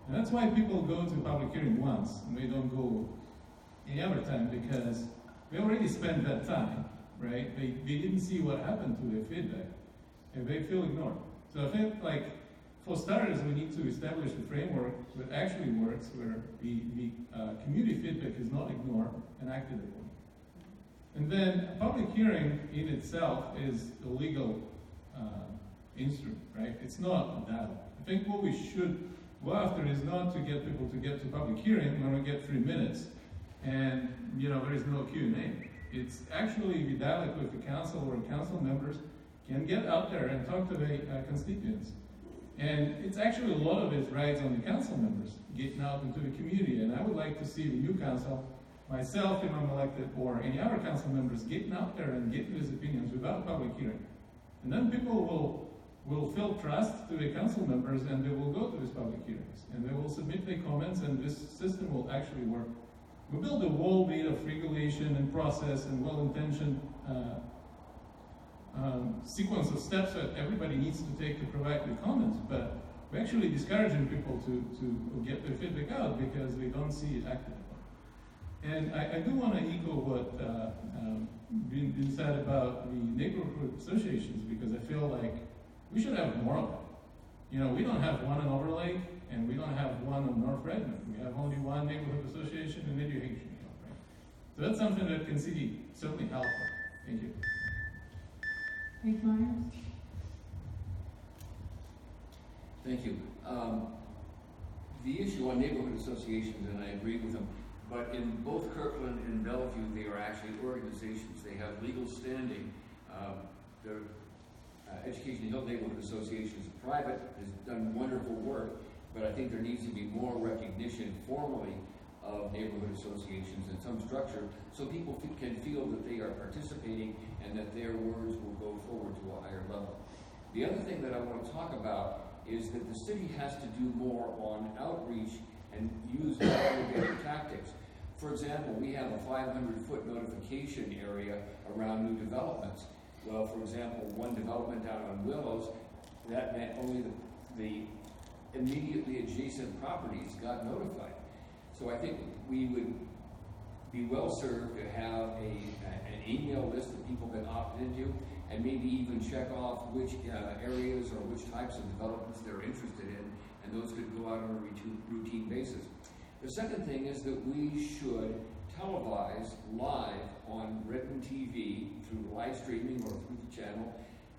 And that's why people go to public hearing once and they don't go any other time because they already spent that time, right? They didn't see what happened to their feedback and they feel ignored. So I think for starters, we need to establish a framework that actually works where the community feedback is not ignored and acted upon. And then a public hearing in itself is a legal instrument, right? It's not a dialogue. I think what we should go after is not to get people to get to public hearing when we get 3 minutes and there is no Q&A. It's actually the dialogue with the council where council members can get out there and talk to the constituents. And it's actually a lot of it rides on the council members getting out into the community. And I would like to see the new council, myself if I'm elected, or any other council members getting out there and getting these opinions without public hearing. And then people will feel trust to the council members and they will go to these public hearings. And they will submit their comments and this system will actually work. We build a wall made of regulation and process and well-intentioned sequence of steps that everybody needs to take to provide their comments, but we're actually discouraging people to get their feedback out because they don't see it acted upon. And I do want to echo what been said about the neighborhood associations because I feel like we should have more of them. We don't have one in Overlake and we don't have one in North Redmond. We have only one neighborhood association in EdHNA, right? So that's something that can certainly help. Thank you. Hank Myers? Thank you. The issue on neighborhood associations, and I agree with them, but in both Kirkland and Bellevue, they are actually organizations. They have legal standing. The Education Hill Neighborhood Association is private, has done wonderful work, but I think there needs to be more recognition formally of neighborhood associations and some structure, so people can feel that they are participating and that their words will go forward to a higher level. The other thing that I want to talk about is that the city has to do more on outreach and use aggregated tactics. For example, we have a 500-foot notification area around new developments. Well, for example, one development down on Willows, that meant only the immediately adjacent properties got notified. So I think we would be well served to have an email list that people can opt into, and maybe even check off which areas or which types of developments they're interested in, and those could go out on a routine basis. The second thing is that we should televise live on Redmond TV through live streaming or through the channel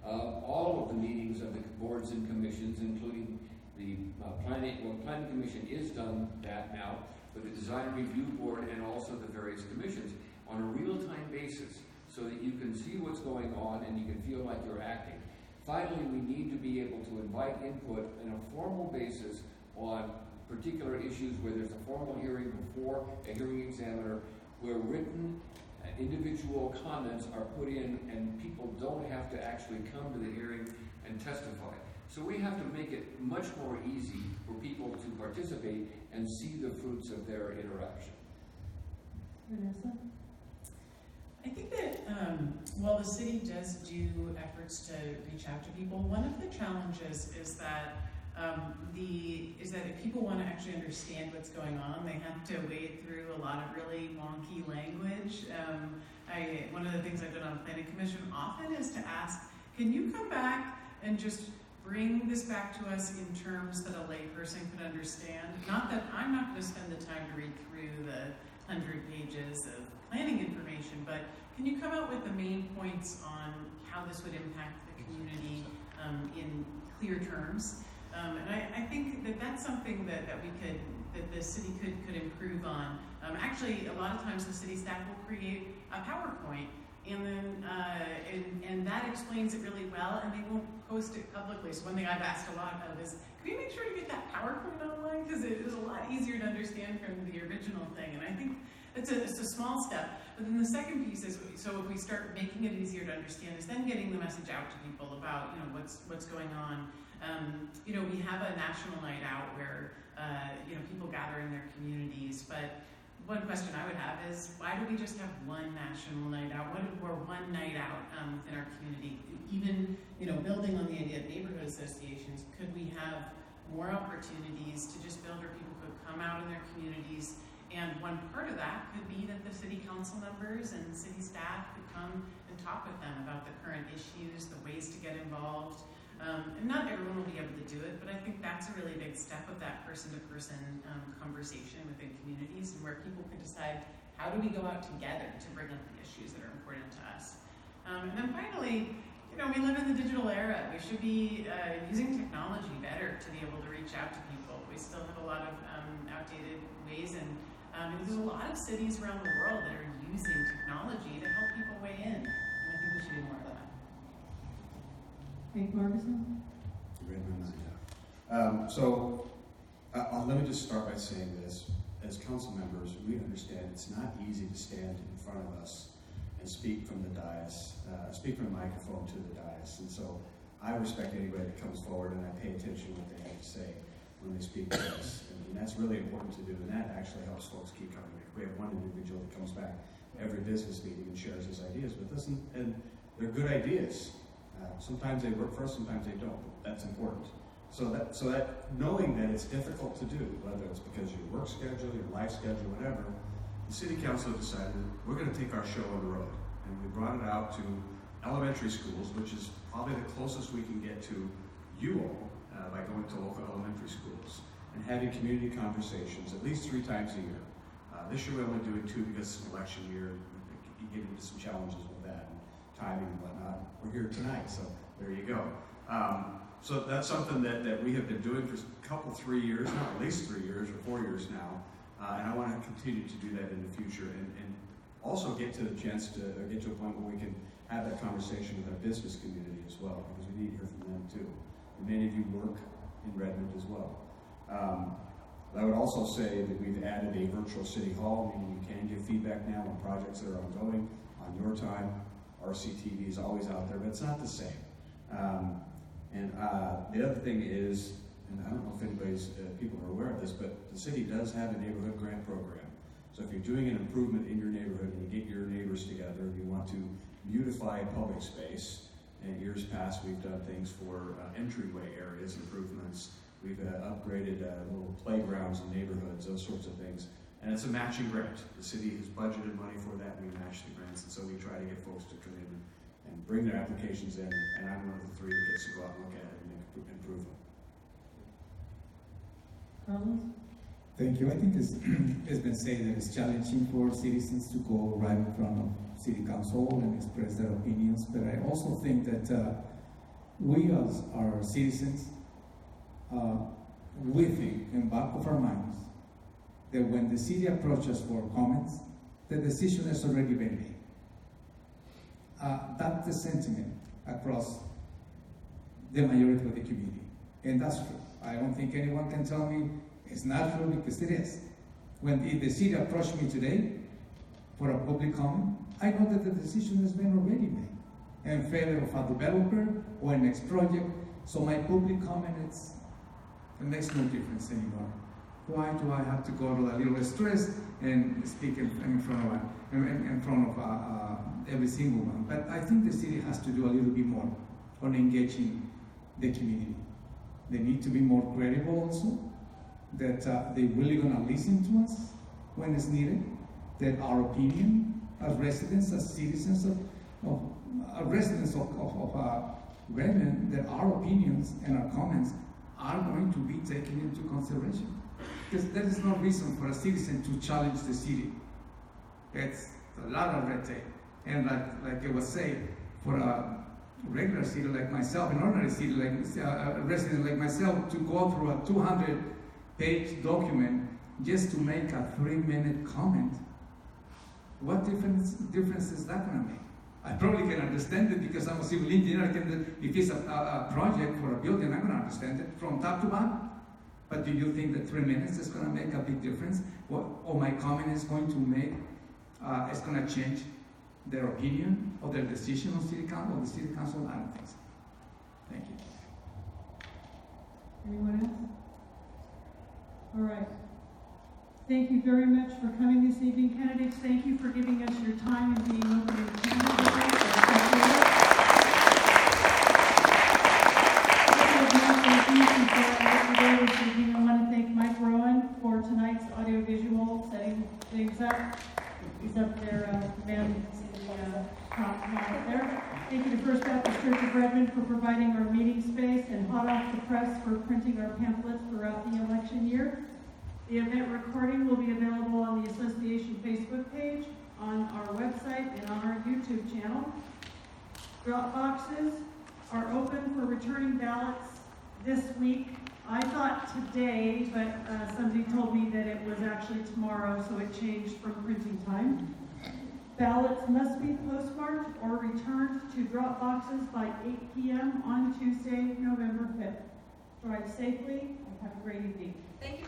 all of the meetings of the boards and commissions, including the planning commission is done that now, but the design review board and also the various commissions on a real-time basis, so that you can see what's going on and you can feel like you're acting. Finally, we need to be able to invite input in a formal basis on particular issues where there's a formal hearing before a hearing examiner, where written individual comments are put in and people don't have to actually come to the hearing and testify. So we have to make it much more easy for people to participate and see the fruits of their interaction. Vanessa? I think that while the city does do efforts to reach out to people, one of the challenges is that if people want to actually understand what's going on, they have to wade through a lot of really wonky language. One of the things I've done on planning commission often is to ask, can you come back and just bring this back to us in terms that a layperson can understand? Not that I'm not going to spend the time to read through the 100 pages of planning information, but can you come out with the main points on how this would impact the community in clear terms? And I think that that's something that the city could improve on. Actually, a lot of times the city staff will create a PowerPoint, and then and that explains it really well, and they won't post it publicly. So one thing I've asked a lot of is, can we make sure to get that PowerPoint online, because it is a lot easier to understand from the original thing. And I think it's a small step. But then the second piece is, so if we start making it easier to understand, is then getting the message out to people about what's going on. We have a national night out where people gather in their communities, but one question I would have is, why do we just have one national night out, or one night out within our community? Even building on the idea of neighborhood associations, could we have more opportunities to just build where people could come out in their communities? And one part of that could be that the city council members and city staff could come and talk with them about the current issues, the ways to get involved. And not everyone will be able to do it, but I think that's a really big step of that person-to-person conversation within communities, and where people could decide, how do we go out together to bring up the issues that are important to us? And then finally, we live in the digital era. We should be using technology better to be able to reach out to people. We still have a lot of outdated ways, and there's a lot of cities around the world that are using technology to help people weigh in, and I think we should do more of that. Hank Marguson? Let me just start by saying this. As council members, we understand it's not easy to stand in front of us and speak from the dais, speak from the microphone to the dais. And so I respect anybody that comes forward, and I pay attention to what they have to say when they speak to us. And that's really important to do, and that actually helps folks keep coming back. We have one individual that comes back every business meeting and shares his ideas with us, and they're good ideas. Sometimes they work for us, sometimes they don't. That's important. So that knowing that it's difficult to do, whether it's because of your work schedule, your life schedule, whatever, the city council decided we're going to take our show on the road, and we brought it out to elementary schools, which is probably the closest we can get to you all by going to local elementary schools and having community conversations at least 3 times a year. This year we're only doing 2 because it's an election year. You get into some challenges with that and timing and whatnot. We're here tonight, so there you go. So that's something that we have been doing for a couple, 3 years now, at least 3 years or 4 years now, and I want to continue to do that in the future, and also get to the chance to get to a point where we can have that conversation with our business community as well, because we need to hear from them too. And many of you work in Redmond as well. But I would also say that we've added a virtual city hall, meaning you can give feedback now on projects that are ongoing, on your time. RCTV is always out there, but it's not the same. The other thing is, and I don't know if anybody's, people are aware of this, but the city does have a neighborhood grant program. So if you're doing an improvement in your neighborhood and you get your neighbors together and you want to beautify a public space, in years past we've done things for entryway areas, improvements. We've upgraded little playgrounds in neighborhoods, those sorts of things. And it's a matching grant. The city has budgeted money for that, we match the grants, and so we try to get folks to come in and bring their applications in, and I'm one of the 3 that gets to go out and look at it and make improvement. Carlos? Thank you. I think it's been said that it's challenging for citizens to go right in front of City Council and express their opinions, but I also think that we as our citizens, we think in back of our minds that when the city approaches for comments, the decision has already been made. That's the sentiment across the majority of the community, and that's true. I don't think anyone can tell me it's not true, because it is. When the city approached me today for a public comment, I know that the decision has been already made in favor of a developer or a next project. So my public comment, it makes no difference anymore. Why do I have to go to a little stress and speak in front of every single one? But I think the city has to do a little bit more on engaging the community. They need to be more credible also, that they're really going to listen to us when it's needed, that our opinion as residents, as citizens of Redmond, that our opinions and our comments are going to be taken into consideration. Because there is no reason for a citizen to challenge the city. It's a lot of red tape. And like it was said, for a regular city like myself, an ordinary city like a resident like myself, to go through a 200-page document just to make a 3-minute comment, what difference is that going to make? I probably can understand it because I'm a civil engineer. If it's a project for a building, I'm going to understand it from top to bottom. But do you think that 3 minutes is going to make a big difference? Or my comment is going to make, it's going to change their opinion or their decision on City Council or the City Council? I don't think so. Thank you. Anyone else? All right. Thank you very much for coming this evening, candidates. Thank you for giving us your time and being open and candid with us. I want to thank Mike Rowan for tonight's audiovisual, setting things up. He's up there, man, top there. Thank you to First Baptist Church of Redmond for providing our meeting space, and hot off the press for printing our pamphlets throughout the election year. The event recording will be available on the Association Facebook page, on our website, and on our YouTube channel. Drop boxes are open for returning ballots this week. I thought today, but somebody told me that it was actually tomorrow, so it changed from printing time. Ballots must be postmarked or returned to drop boxes by 8 p.m. on Tuesday, November 5th. Drive safely and have a great evening. Thank you.